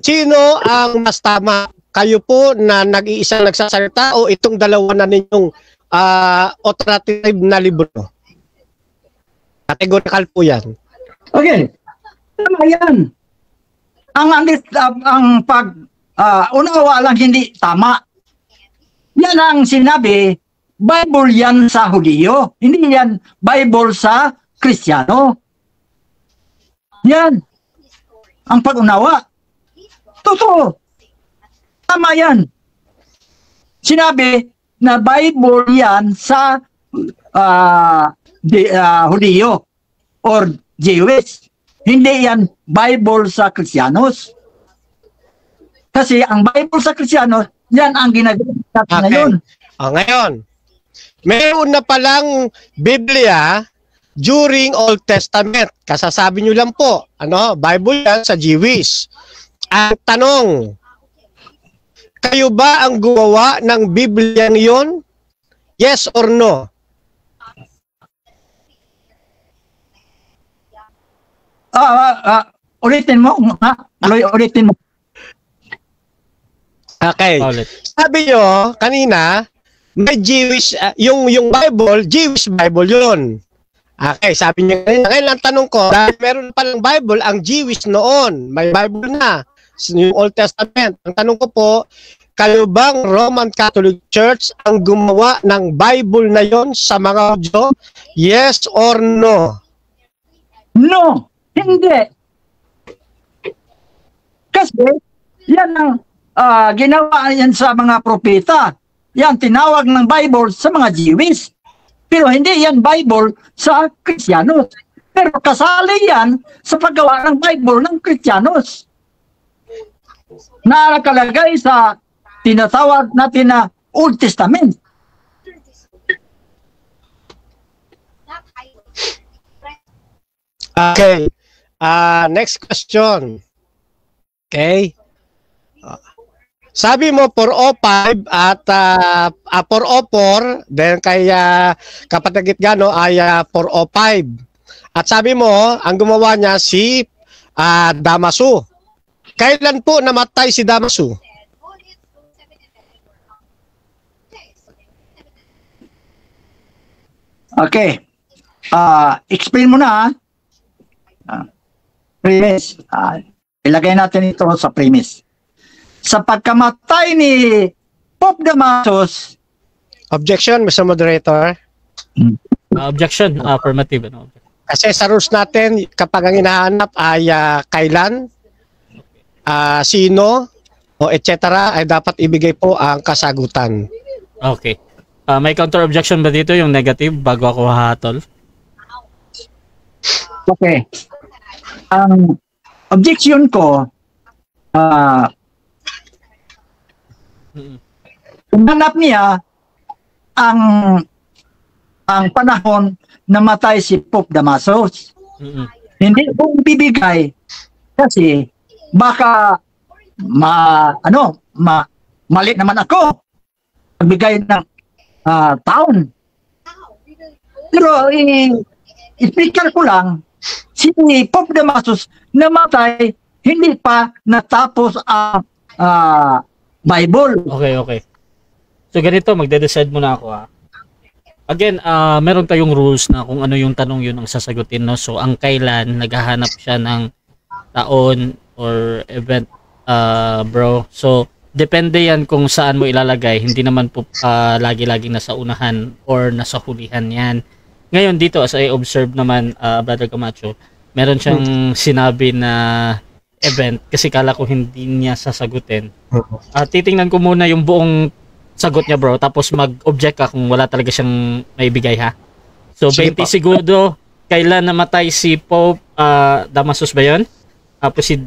sino ang mas tama? Kayo po na nag-iisang nagsasalita o itong dalawa na ninyong authoritative na libro? Categorical po yan. Okay. Tama yan. Ang unawa lang hindi tama. Yan ang sinabi, Bible yan sa Hudyo. Hindi yan Bible sa Kristiyano. Yan. Ang pag-unawa. Totoo. Tama yan. Sinabi na Bible yan sa Hudyo or Jewish. Hindi yan Bible sa Kristiyanos. Kasi ang Bible sa Kristiyanos, yan ang ginagamit natin ngayon. Ngayon, mayroon na palang Biblia during Old Testament. Kasasabi nyo lang po, Bible yan sa Jewish. Ang tanong, kayo ba ang gumawa ng Biblia niyon? Yes or no? Ulitin mo. Ulitin mo. Okay. Sabi nyo, kanina, may Jewish, yung Bible, Jewish Bible yun. Okay, sabi nyo kanina. Ngayon ang tanong ko, dahil meron palang Bible, ang Jewish noon, may Bible na, yung Old Testament. Ang tanong ko po, kayo bang Roman Catholic Church ang gumawa ng Bible na yon sa mga Hudyo? Yes or no? No, hindi. Kasi yan ang ginawa yan sa mga propeta. Yan tinawag ng Bible sa mga Jewish. Pero hindi yan Bible sa Kristiyanos. Pero kasali yan sa paggawa ng Bible ng Kristiyanos. Na nakalagay sa tinatawag natin na Old Testament. Okay. Next question. Okay. Sabi mo 405 at 404, then kay kapatid Gitgano ay 405. At sabi mo, ang gumawa niya si Damaso. Kailan po namatay si Damaso? Okay. Explain mo na. Premise. Ilagay natin ito sa premise. Sa pagkamatay ni Pope Damasus. Objection, Mr. Moderator. Objection, affirmative. Ano? Kasi sa rules natin, kapag ang hinahanap ay kailan, sino, o etc. ay dapat ibigay po ang kasagutan. Okay. May counter objection ba dito yung negative bago ako hahatol? Okay. Ang objection ko, hanap niya ang panahon na matay si Pope Damasus. Hindi ko bibigay kasi baka mali naman ako magbigay ng taon. Pero i-speaker ko lang, si Pope Damasus namatay hindi pa natapos ang Bible. Okay. So ganito, magde-decide muna ako ha. Again, meron tayong rules na kung ano yung tanong yun ang sasagutin, no? So ang kailan, naghahanap siya ng taon or event, bro. So depende yan kung saan mo ilalagay. Hindi naman po lagi-laging nasa unahan or nasa hulihan yan. Ngayon dito, as I observe naman, Brother Camacho, meron siyang sinabi na event kasi kala ko hindi niya sasagutin. Titingnan ko muna yung buong sagot niya, bro, tapos mag-object ka kung wala talaga siyang maibigay, ha? So, 20 segundo, kailan namatay si Pope Damasus ba yun? Proceed,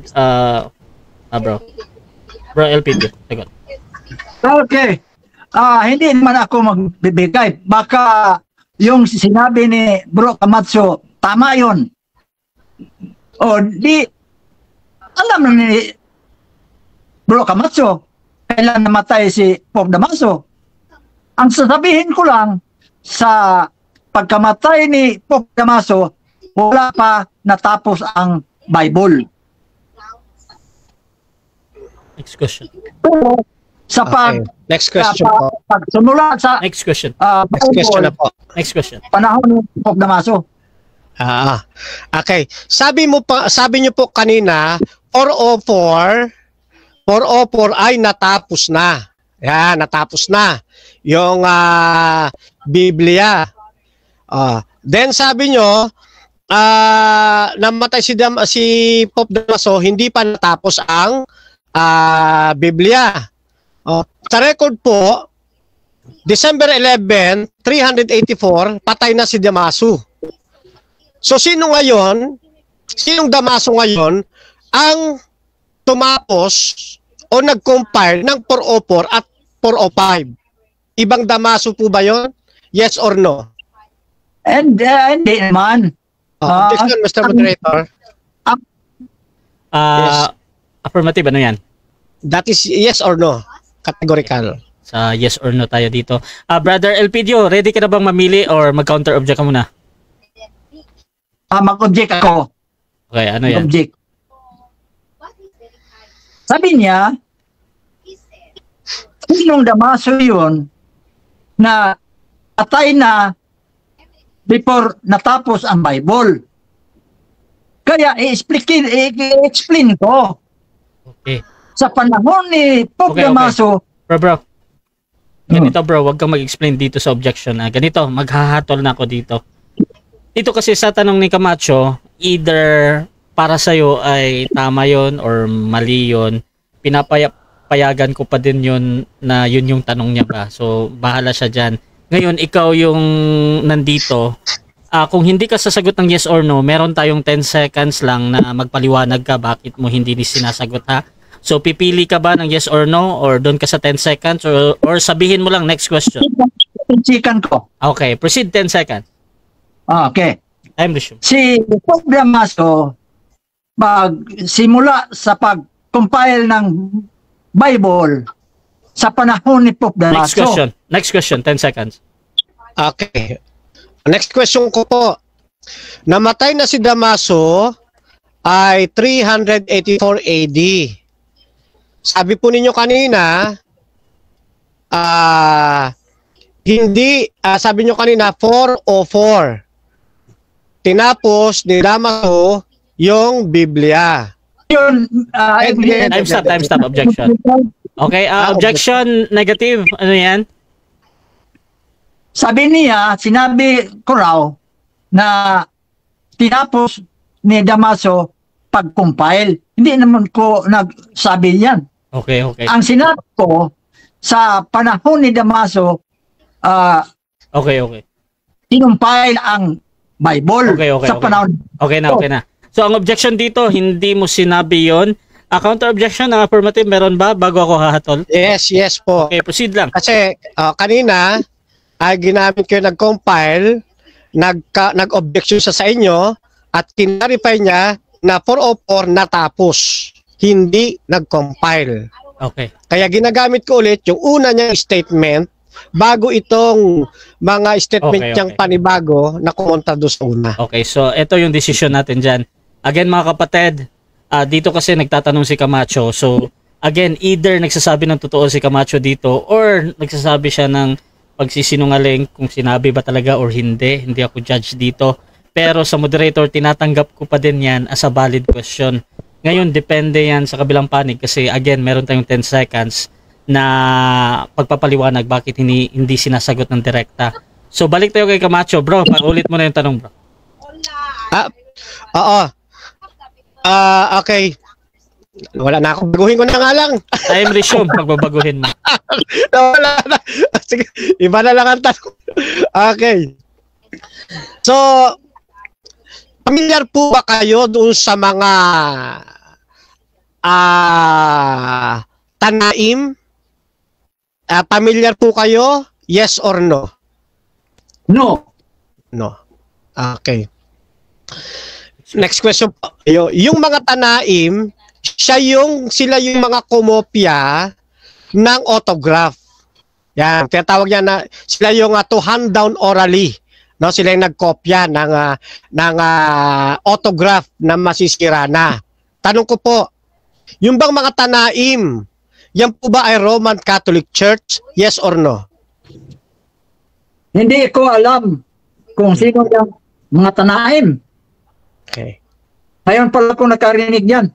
bro. Bro, LPD, sagot. Okay. Hindi naman ako magbibigay. Baka yung sinabi ni Bro Camacho, tama yun. O, alam na ni Bro Camacho, kailan namatay si Pope Damaso. Ang sasabihin ko lang, sa pagkamatay ni Pope Damaso, wala pa natapos ang Bible. Next question. So, sa Next question po. pagsimula sa Next question. Next question na po. Next question. panahon ni Pope Damaso. Okay. Sabi niyo po kanina 404 ay natapos na. Yan, natapos na yung Biblia. Then sabi niyo namatay si Pope Damaso, hindi pa natapos ang Biblia. Sa record po, December 11, 384, patay na si Damaso. So sinong Damaso ngayon ang tumapos o nag-compile ng 404 at 405? Ibang Damaso po ba yon? Yes or no? And hindi naman. Objection, Mr. Moderator. Yes. Affirmative, ano yan? That is yes or no? Categorical. Sa yes or no tayo dito. Brother Elpidio, ready ka na bang mamili or mag-counter object ka muna? Mag-object ako. Okay, ano yan? Mag-object. Sabi niya, sinong Damaso yun na patay na before natapos ang Bible. Kaya i-explain ko. Okay. Sa panahon ni Pope Damaso. Bro. Ganito bro, wag kang mag-explain dito sa objection. Ganito, maghahatol na ako dito. Dito kasi sa tanong ni Camacho, either para sa'yo ay tama yon or mali yon, pinapayagan ko pa din yun na yun yung tanong niya ba. So, bahala siya dyan. Ngayon, ikaw yung nandito. Kung hindi ka sasagot ng yes or no, meron tayong 10 seconds lang na magpaliwanag ka bakit mo hindi sinasagot, ha? So, pipili ka ba ng yes or no, or doon ka sa 10 seconds, or sabihin mo lang next question? Chikan ko. Okay, proceed 10 seconds. Okay. Time resume. Si Pope Damaso, simula sa pag-compile ng Bible sa panahon ni Pope Damaso. Next question, 10 seconds. Okay. Next question ko po. Namatay na si Damaso ay 384 AD. Sabi po ninyo kanina, sabi nyo kanina 404. Tinapos ni Damaso yung Biblia. Yun, Time stop, objection. Okay, objection, negative, ano yan? Sinabi ko raw na tinapos ni Damaso pag-compile. Hindi naman ko nagsabi yan. Okay. Ang sinabi ko, sa panahon ni Damaso, Okay. kinumpile ang Bible sa panahon. Okay na. So, ang objection dito, hindi mo sinabi yon. Counter objection, affirmative, meron ba bago ako hahatol? Yes po. Okay, proceed lang. Kasi kanina, ginamit ko yung nag-compile, nag-objection siya sa inyo, at kinarify niya na 404 natapos, hindi nag-compile. Okay. Kaya ginagamit ko ulit yung una niyang statement bago itong mga statement niyang panibago na kumontra doon sa una. Okay, so ito yung decision natin dyan. Again, mga kapatid, dito kasi nagtatanong si Camacho. So, again, either nagsasabi ng totoo si Camacho dito or nagsasabi siya ng pagsisinungaling kung sinabi ba talaga or hindi. Hindi ako judge dito. Pero sa moderator, tinatanggap ko pa din yan as a valid question. Ngayon, depende yan sa kabilang panig kasi again, meron tayong 10 seconds na pagpapaliwanag bakit hindi sinasagot ng direkta. So, balik tayo kay Camacho. Bro, paulit mo na yung tanong, bro. Oo. Okay. Wala na ako. Baguhin ko na nga lang. Time resume, pagbabaguhin mo. Wala na. Sige, iba na lang ang tanong. Okay. So, familiar po ba kayo doon sa mga Tanaim? Familiar po kayo? Yes or no? No. No. Okay. Next question po. Yung mga Tanaim, sila yung mga kumopya ng autograph. Yan, tinatawag yan na sila yung to hand down orally. No, sila yung nagkopya ng autograph na masisira na. Tanong ko po, yung bang mga Tanaim, yan po ba ay Roman Catholic Church? Yes or no? Hindi ko alam kung sino yung mga Tanaim. Okay. Ngayon pala ko nakarinig yan.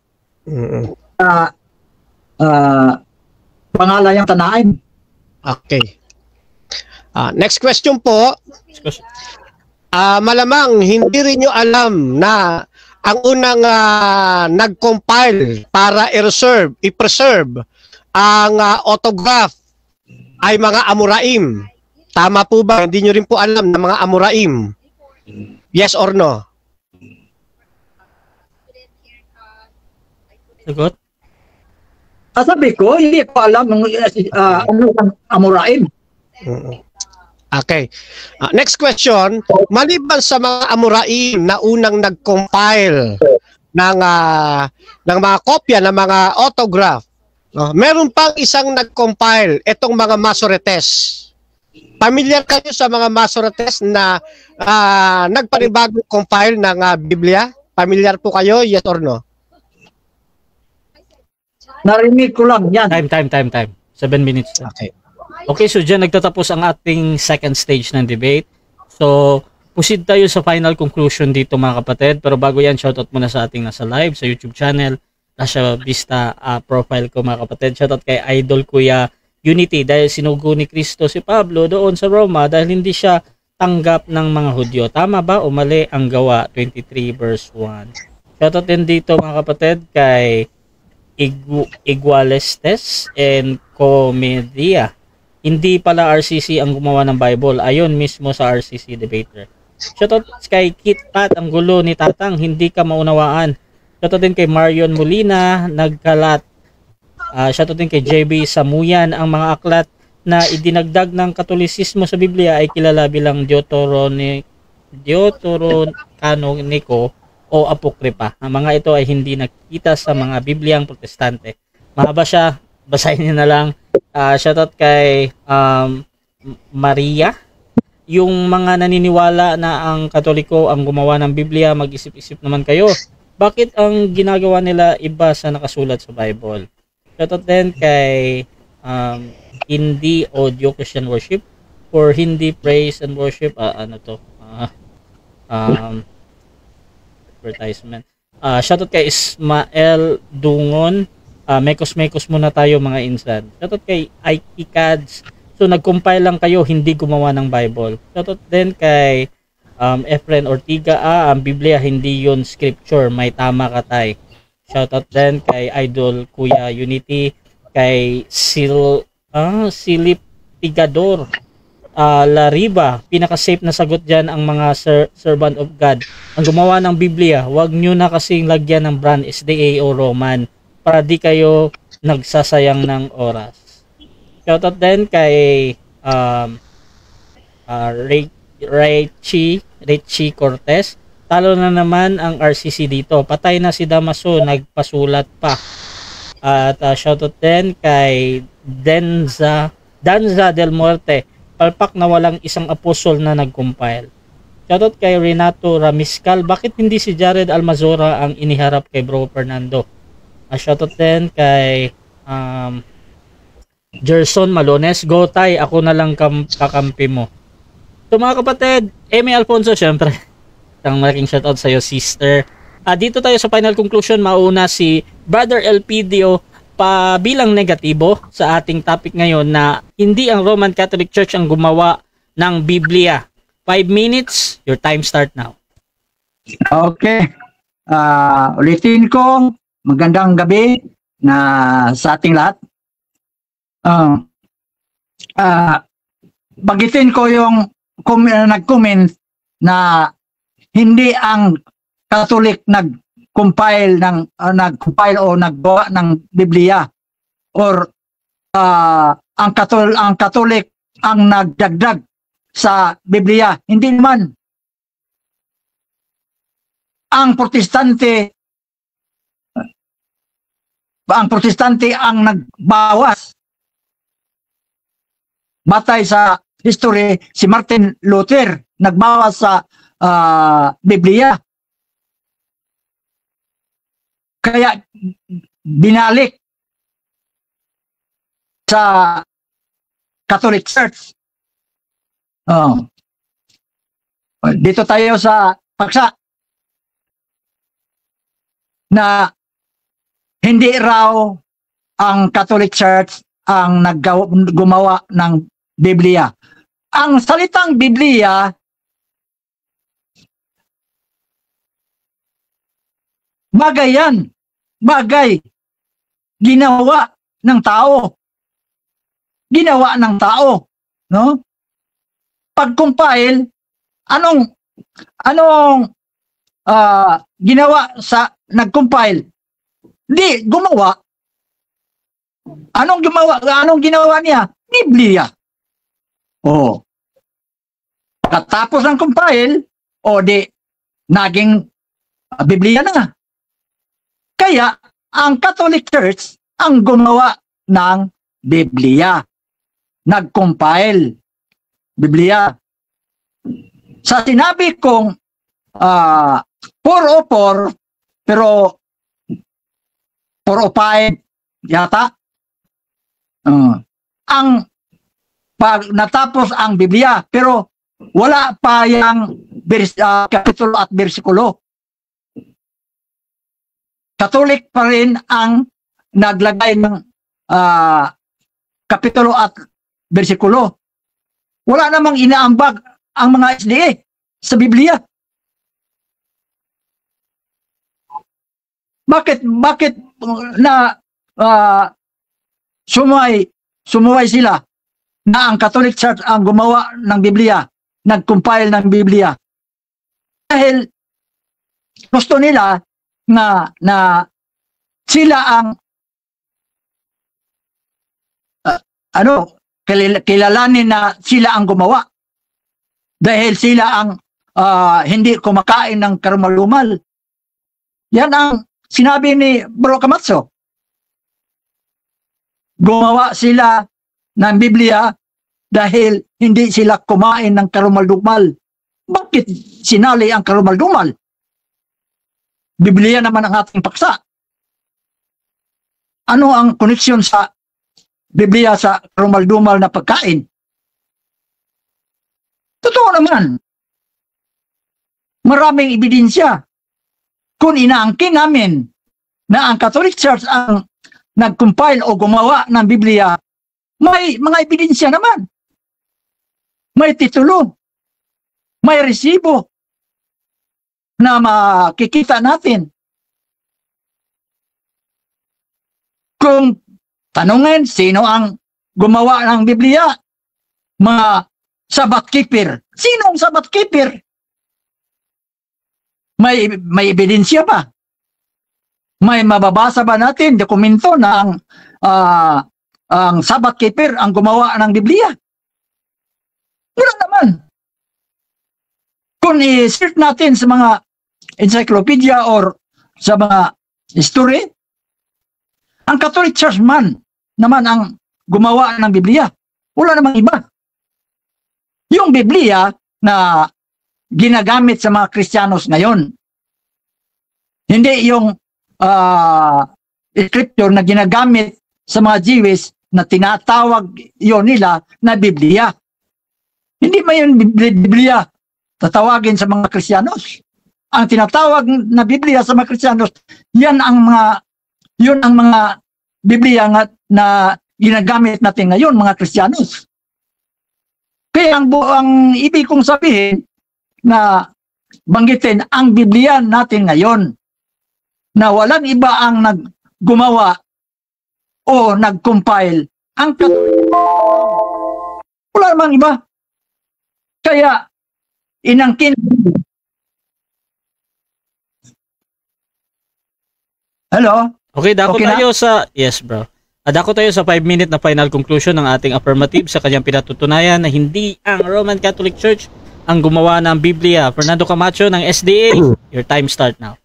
Pangalan yung Tanaim. Okay. Next question po. Malamang hindi rin nyo alam na ang unang nag-compile para i-preserve ang autograph ay mga Amoraim. Tama po ba? Hindi nyo rin po alam na mga Amoraim. Yes or no? Sagot? Sabi ko, hindi ko alam ang Amoraim. Okay. Next question. Maliban sa mga Amoraim na unang nag-compile ng mga kopya ng mga autograph, meron pang isang nag-compile, itong mga Masoretes. Familiar kayo sa mga Masoretes na nagpanibagong compile ng Biblia? Familiar po kayo? Yes or no? Narinig ko lang yan. Time. 7 minutes. Okay. Okay, so dyan nagtatapos ang ating second stage ng debate. So, proceed tayo sa final conclusion dito mga kapatid. Pero bago yan, shoutout muna sa ating nasa live sa YouTube channel. Nasa Vista profile ko mga kapatid. Shoutout kay Idol Kuya Unity dahil sinugo ni Kristo si Pablo doon sa Roma dahil hindi siya tanggap ng mga Hudyo. Tama ba o mali ang gawa? 23 verse 1. Shoutout din dito mga kapatid kay Igualestes and Comedia. hindi pala RCC ang gumawa ng Bible. Ayon mismo sa RCC debater. Shoutout kay Kit Pat, ang gulo ni Tatang, hindi ka maunawaan. Shoutout din kay Marion Molina, nagkalat. Shoutout din kay JB Samuyan, ang mga aklat na idinagdag ng Katolisismo sa Biblia ay kilala bilang Deuterocanonico o Apokripa. Ang mga ito ay hindi nakikita sa mga Bibliang Protestante. Mahaba siya, basahin niyo na lang. Shoutout kay Maria. Yung mga naniniwala na ang Katoliko ang gumawa ng Biblia, mag-isip-isip naman kayo. Bakit ang ginagawa nila iba sa nakasulat sa Bible? Shoutout din kay Hindi Audio Christian Worship or Hindi Praise and Worship. Advertisement. Shoutout kay Ismael Dungon. Mekos-mekos muna tayo mga insan. Shoutout kay Ike Cads. So nag-compile lang kayo, hindi gumawa ng Bible. Shoutout din kay Efren Ortiga. Ang Biblia hindi yun scripture, may tama ka tay. Shoutout din kay Idol Kuya Unity, kay Silip Tigador. Lariba, pinaka-safe na sagot dyan ang mga servant of God. Ang gumawa ng Biblia, wag nyo na kasing lagyan ng brand SDA o Roman para di kayo nagsasayang ng oras. Shoutout din kay Richie Cortez. Talo na naman ang RCC dito. Patay na si Damaso, nagpasulat pa. At shoutout din kay Danza Del Muerte. Palpak na walang isang apostol na nag-compile. Shoutout kay Renato Ramiscal. Bakit hindi si Jared Almazora ang iniharap kay Bro Fernando? Shoutout din kay Gerson Malones. Go tay, ako na lang kakampi mo. So mga kapatid, Amy Alfonso syempre. Isang malaking shoutout sa'yo, sister. Dito tayo sa final conclusion. Mauna si Brother Elpidio bilang negatibo sa ating topic ngayon na hindi ang Roman Catholic Church ang gumawa ng Biblia. 5 minutes, your time start now. Okay. Ulitin ko, magandang gabi na sa ating lahat. Bagitin ko yung nag-comment na hindi ang Catholic nag-compile o naggawa ng Biblia or ang Catholic ang nagdagdag sa Biblia. Hindi naman. Ang Protestante ang nagbawas. Batay sa history, si Martin Luther nagbawas sa Biblia. Kaya binalik sa Catholic Church. Dito tayo sa paksa na hindi raw ang Catholic Church ang gumawa ng Biblia. Ang salitang Biblia bagay yan. Bagay. Ginawa ng tao. Ginawa ng tao. No? Pag-compile, anong ginawa sa nag-compile? Di, gumawa. Anong ginawa niya? Biblia. Oh. Katapos ng compile, di, naging Biblia na nga. Kaya, ang Catholic Church ang gumawa ng Biblia. Nag-compile. Biblia. Sa sinabi kong 404, pero 405 yata, ang pag natapos ang Biblia, pero wala pa yung kapitulo at bersikulo. Catholic pa rin ang naglagay ng kapitulo at bersikulo. Wala namang inaambag ang mga SDA sa Biblia. Bakit na sumuway sila na ang Catholic Church ang gumawa ng Biblia, nag-compile ng Biblia. Dahil gusto nila na sila ang kilalanin na sila ang gumawa. Dahil sila ang hindi kumakain ng karumal-dumal. Yan ang sinabi ni Bro Camacho. Gumawa sila ng Biblia dahil hindi sila kumain ng karumal-dumal. Bakit sinali ang karumal-dumal? Biblia naman ang ating paksa. Ano ang koneksyon sa Biblia sa karumal-dumal na pagkain? Totoo naman. Maraming ebidensya. Kung inaangkin namin na ang Catholic Church ang nag-compile o gumawa ng Biblia, may mga ebidensya naman. May titulo. May resibo na makikita natin. Kung tanungin sino ang gumawa ng Biblia, mga Sabbath keeper. Sino ang Sabbath keeper? May ebidensya ba? May mababasa ba natin dokumento na ang Sabbath keeper ang gumawa ng Biblia? Wala naman. Kung i-search natin sa mga encyclopedia or sa mga history, ang Catholic Church naman ang gumawa ng Biblia. Wala namang iba. Yung Biblia na ginagamit sa mga Kristiyanos ngayon, hindi yung scripture na ginagamit sa mga Jewish na tinatawag yon nila na Biblia. Hindi ba yun Biblia tatawagin sa mga Kristiyanos? Ang tinatawag na Biblia sa mga Kristiyanos, yun ang mga Biblia na ginagamit natin ngayon, mga Kristiyanos. Kaya ang ibig kong sabihin na banggitin ang Biblia natin ngayon na walang iba ang naggumawa o nag-compile ang wala namang iba. Kaya inangkin. Hello? Okay, dako Okay tayo sa... Yes, bro. Dako tayo sa 5-minute na final conclusion ng ating affirmative sa kanyang pinatutunayan na hindi ang Roman Catholic Church ang gumawa ng Biblia. Fernando Camacho ng SDA, your time start now.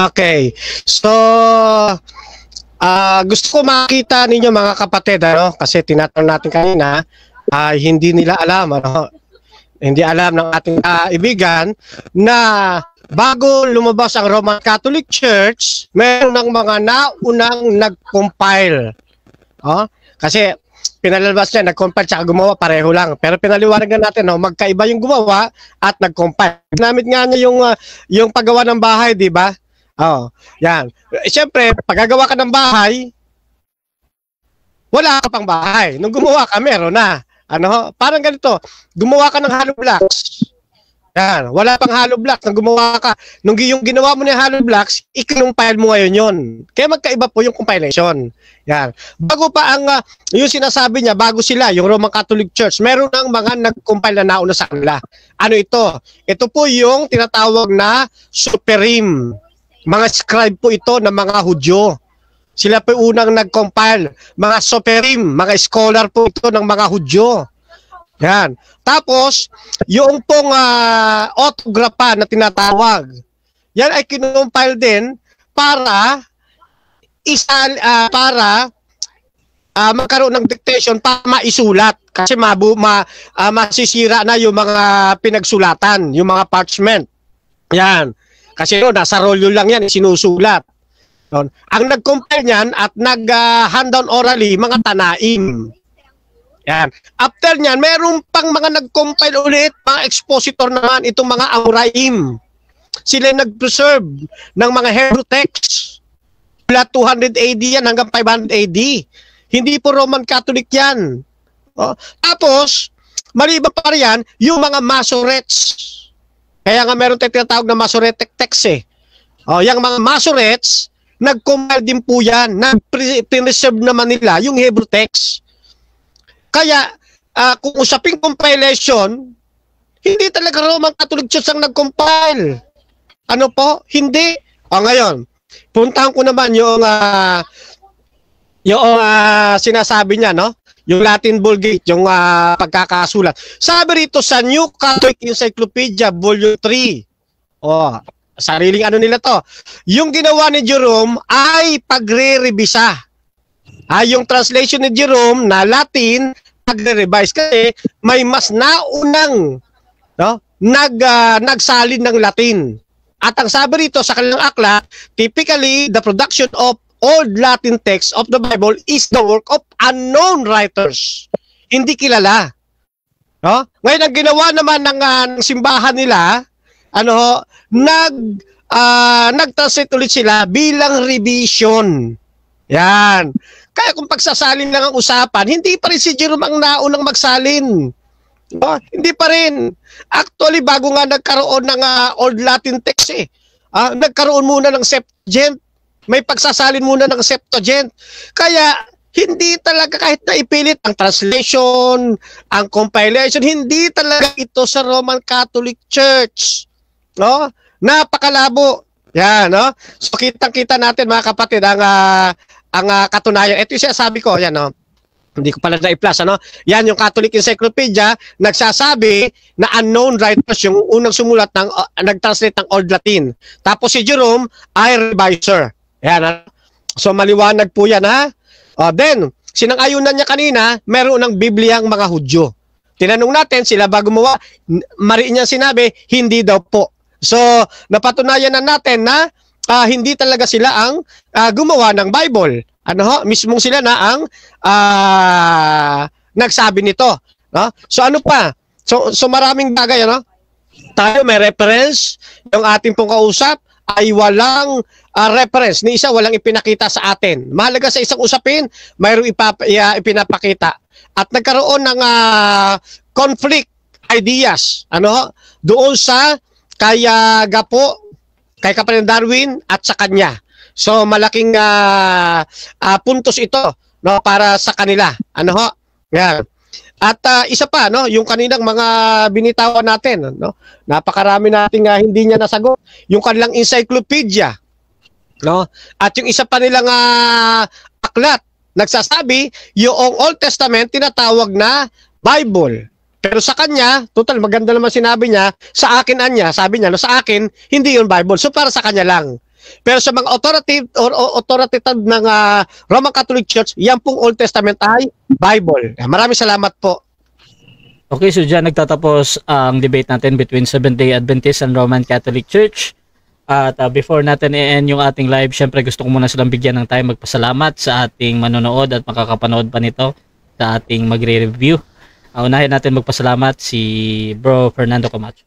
Okay. So, gusto ko makita ninyo mga kapatid, kasi tinatanong natin kanina, hindi nila alam, hindi alam ng ating ibigan na bago lumabas ang Roman Catholic Church, meron ng mga naunang nag-compile. Kasi pinalalabas niya, nag-compile tsaka gumawa, pareho lang. Pero pinaliwanag na natin, magkaiba yung gumawa at nag-compile. Ginamit nga niya yung paggawa ng bahay, di ba? Yan. Siyempre, paggawa ka ng bahay, wala ka pang bahay. Nung gumawa ka, meron na. Parang ganito, gumawa ka ng hollow blocks. Yan, wala pang hollow blocks. Nung gumawa ka, nung yung ginawa mo ng hollow blocks, i-compile mo ngayon yun. Kaya magkaiba po yung compilation. Yan. Bago pa yung sinasabi niya, bago sila, yung Roman Catholic Church, meron ng mga nag-compile na nauna sa kanila. Ano ito? Ito po yung tinatawag na Supreme. Mga scribe po ito ng mga Hudyo. Sila po unang nag-compile. Mga Supreme, mga scholar po ito ng mga Hudyo. Yan. Tapos, yung pong autographa na tinatawag, yan ay kinumpile din para magkaroon ng dictation para maisulat. Kasi masisira na yung mga pinagsulatan, yung mga parchment. Yan. Kasi nasa rolyo lang yan, sinusulat. Ang nag-compile niyan at nag-hand down orally, mga tanaim. Yan. After niyan, meron pang mga nag-compile ulit, mga expositor naman, itong mga Amoraim. Sila nag-preserve ng mga Hebrew texts. Mula 200 AD yan hanggang 500 AD. Hindi po Roman Catholic yan. Tapos, maliban pa riyan, yung mga Masoretes. Kaya nga meron tayong tinatawag na Masoretic text yung mga Masoretes, nag-compile din po yan. Nag-preserve naman nila yung Hebrew text. Kaya, kung usaping compilation, hindi talaga Roman Catholic Church ang nag-compile. Ano po? Hindi. O ngayon, puntahan ko naman yung sinasabi niya, no? Yung Latin Vulgate, yung pagkakasulat. Sabi rito sa New Catholic Encyclopedia, Volume 3. Sariling ano nila to. Yung ginawa ni Jerome ay pagre-revisa. Yung translation ni Jerome na Latin, pagre-revise kasi may mas naunang nagsalin ng Latin. At ang sabi rito sa kanilang aklat, typically the production of Old Latin text of the Bible is the work of unknown writers. Hindi kilala. No? Ngayon ang ginawa naman ng simbahan nila, nag-translate ulit sila bilang revision. Yan. Kaya kung pagsasalin lang ang usapan, hindi pa rin si Jerome ang naunang magsalin. No? Hindi pa rin. Actually, bago nga nagkaroon ng Old Latin text nagkaroon muna ng Septuagint. May pagsasalin muna ng Septuagint. Kaya, hindi talaga kahit na ipilit ang translation, ang compilation, hindi talaga ito sa Roman Catholic Church. No? Napakalabo. Yan, no? So, kitang-kita natin, mga kapatid, ang katunayan. Ito yung sinasabi ko, yan, no? Hindi ko pala na-i-plus, ano? Yan, yung Catholic Encyclopedia, nagsasabi na unknown writers, yung unang sumulat nag-translate ng Old Latin. Tapos si Jerome ay reviser. Yan, ha? So maliwanag po yan, ha? Then, sinang-ayunan niya kanina, meron ng Biblia ang mga Hudyo. Tinanong natin sila ba gumawa, mariin niya sinabi, hindi daw po. So, napatunayan na natin na hindi talaga sila ang gumawa ng Bible. Mismong sila na ang nagsabi nito. No? So ano pa? So maraming bagay, tayo may reference, yung ating pong kausap ay walang reference. Ni isa walang ipinakita sa atin. Mahalaga sa isang usapin, mayroong ipinapakita. At nagkaroon ng conflict ideas doon sa kay Kapatid Darwin at sa kanya. So malaking puntos ito para sa kanila. Yan. At isa pa, yung kaninang mga binitawan natin, napakarami nating hindi niya nasagot. Yung kanilang encyclopedia, at yung isa pa nilang aklat, nagsasabi, yung Old Testament tinatawag na Bible. Pero sa kanya, total maganda naman sinabi niya, sa akin sabi niya, sa akin, hindi yun Bible. So para sa kanya lang. Pero sa mga authoritative ng Roman Catholic Church, yan pong Old Testament ay Bible. Maraming salamat po. Okay, so dyan nagtatapos ang debate natin between Seventh-day Adventist and Roman Catholic Church. At before natin i-end yung ating live, syempre gusto ko muna silang bigyan ng time magpasalamat sa ating manonood at makakapanood pa nito sa ating magre-review. Unahin natin magpasalamat si Bro Fernando Camacho.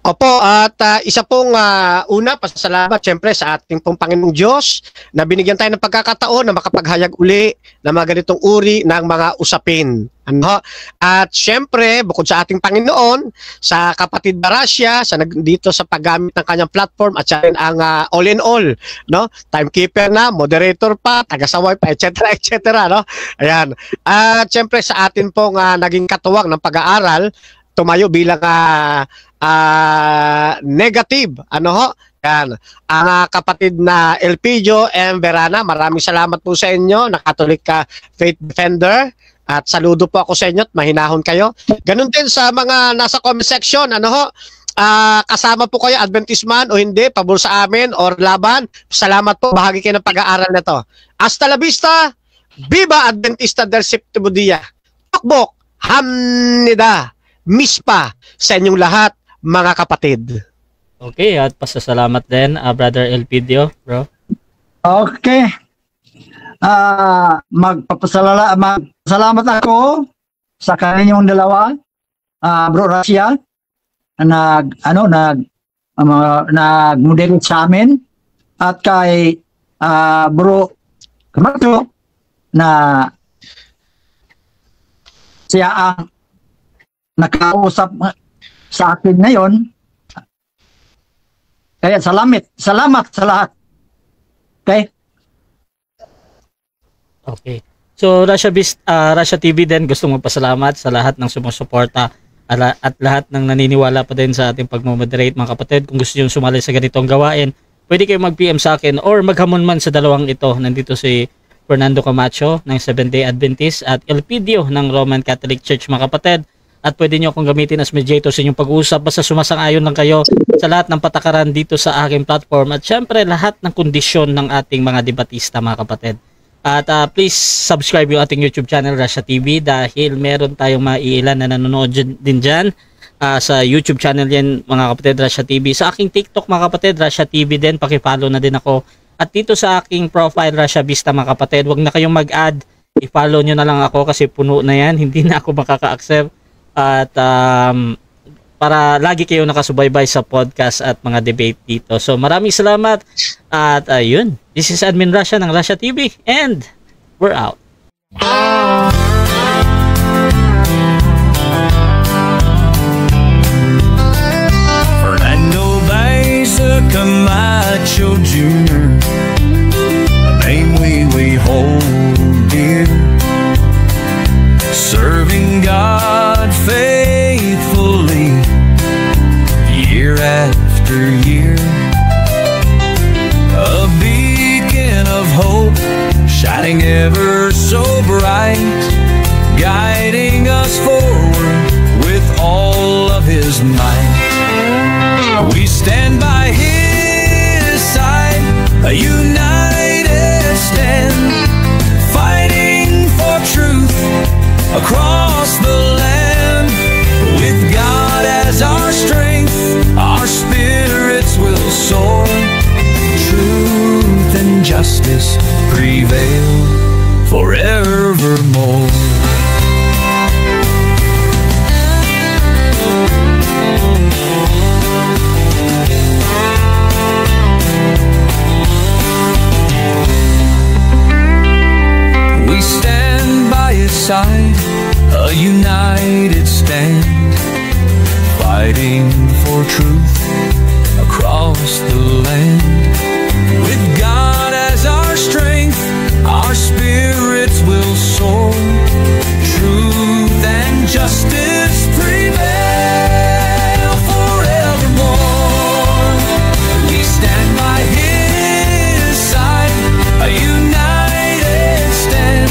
Opo, at isa pong una, pasalamat syempre sa ating pong Panginoong Diyos na binigyan tayo ng pagkakataon na makapaghayag uli ng mga ganitong uri ng mga usapin. At syempre, bukod sa ating Panginoon, sa kapatid Barasya, dito sa paggamit ng kanyang platform at siya rin ang all in all, timekeeper na, moderator pa, taga-saway pa, etc. Ayan. At syempre sa atin pong naging katuwang ng pag-aaral, tumayo bilang negative. Yan. Ang kapatid na Elpidio M. Verana, maraming salamat po sa inyo, na Catholic Faith Defender. At saludo po ako sa inyo at mahinahon kayo. Ganun din sa mga nasa comment section, kasama po kayo, Adventist man o hindi, pabor sa amin or laban. Salamat po, bahagi kayo ng pag-aaral na to. Hasta la vista, Viva Adventista del Séptimo Día. Tokbok, hamnida, mispa sa inyong lahat, mga kapatid. Okay, at pasasalamat din, Brother Elpidio, bro. Okay. Magpapasalamat ako sa kaninyong dalawa, Bro Rasya, nag-moderate sa amin, at kay Bro Camacho na siya ang nakausap sa akin ngayon. Kaya salamat sa lahat. Okay? Okay. So Russia TV din gusto magpasalamat sa lahat ng sumusuporta at lahat ng naniniwala pa din sa ating pagmo-moderate mga kapatid. Kung gusto niyo sumali sa ganitong gawain, pwede kayo mag-PM sa akin or maghamon man sa dalawang ito. Nandito si Fernando Camacho ng Seventh Day Adventist at Elpidio ng Roman Catholic Church mga kapatid. At pwede nyo akong gamitin as mediator sa inyong pag-uusap. Basta sumasang-ayon lang kayo sa lahat ng patakaran dito sa aking platform. At syempre lahat ng kondisyon ng ating mga debatista mga kapatid. At please subscribe yung ating YouTube channel Russia TV dahil meron tayong maiilan na nanonood din dyan. Sa YouTube channel yan mga kapatid, Russia TV. Sa aking TikTok mga kapatid, Russia TV din. Pakipollow na din ako. At dito sa aking profile Russia Vista mga kapatid, wag na kayong mag-add. I-follow nyo na lang ako kasi puno na yan. Hindi na ako makaka-accept. At para lagi kayo nakasubaybay sa podcast at mga debate dito. So maraming salamat at ayun, this is Admin Russia ng Russia TV and we're out. Fernando Baeza Camacho Jr., a name we hold dear, serving God faithfully year after year, a beacon of hope shining ever so bright, guiding us forward with all of his might. We stand by his side, a united stand, fighting for truth across the land. With God as our strength, our spirits will soar. Truth and justice prevail forevermore. We stand by his side, a united stand, fighting for truth across the land. With God as our strength, our spirits will soar. Truth and justice prevail forevermore. We stand by his side, a united stand,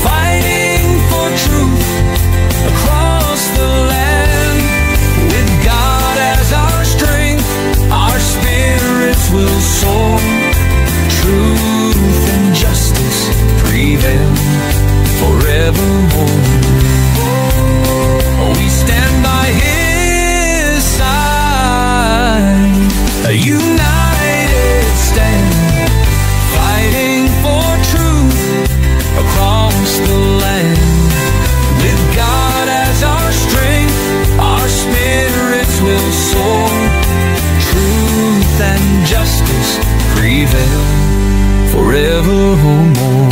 fighting for truth across the land. With God as our strength, our spirits will soar. Truth and justice prevail forevermore. We stand by his side, a united stand, fighting for truth across the land. With God as our strength, our spirits will soar. Truth and justice prevail forevermore.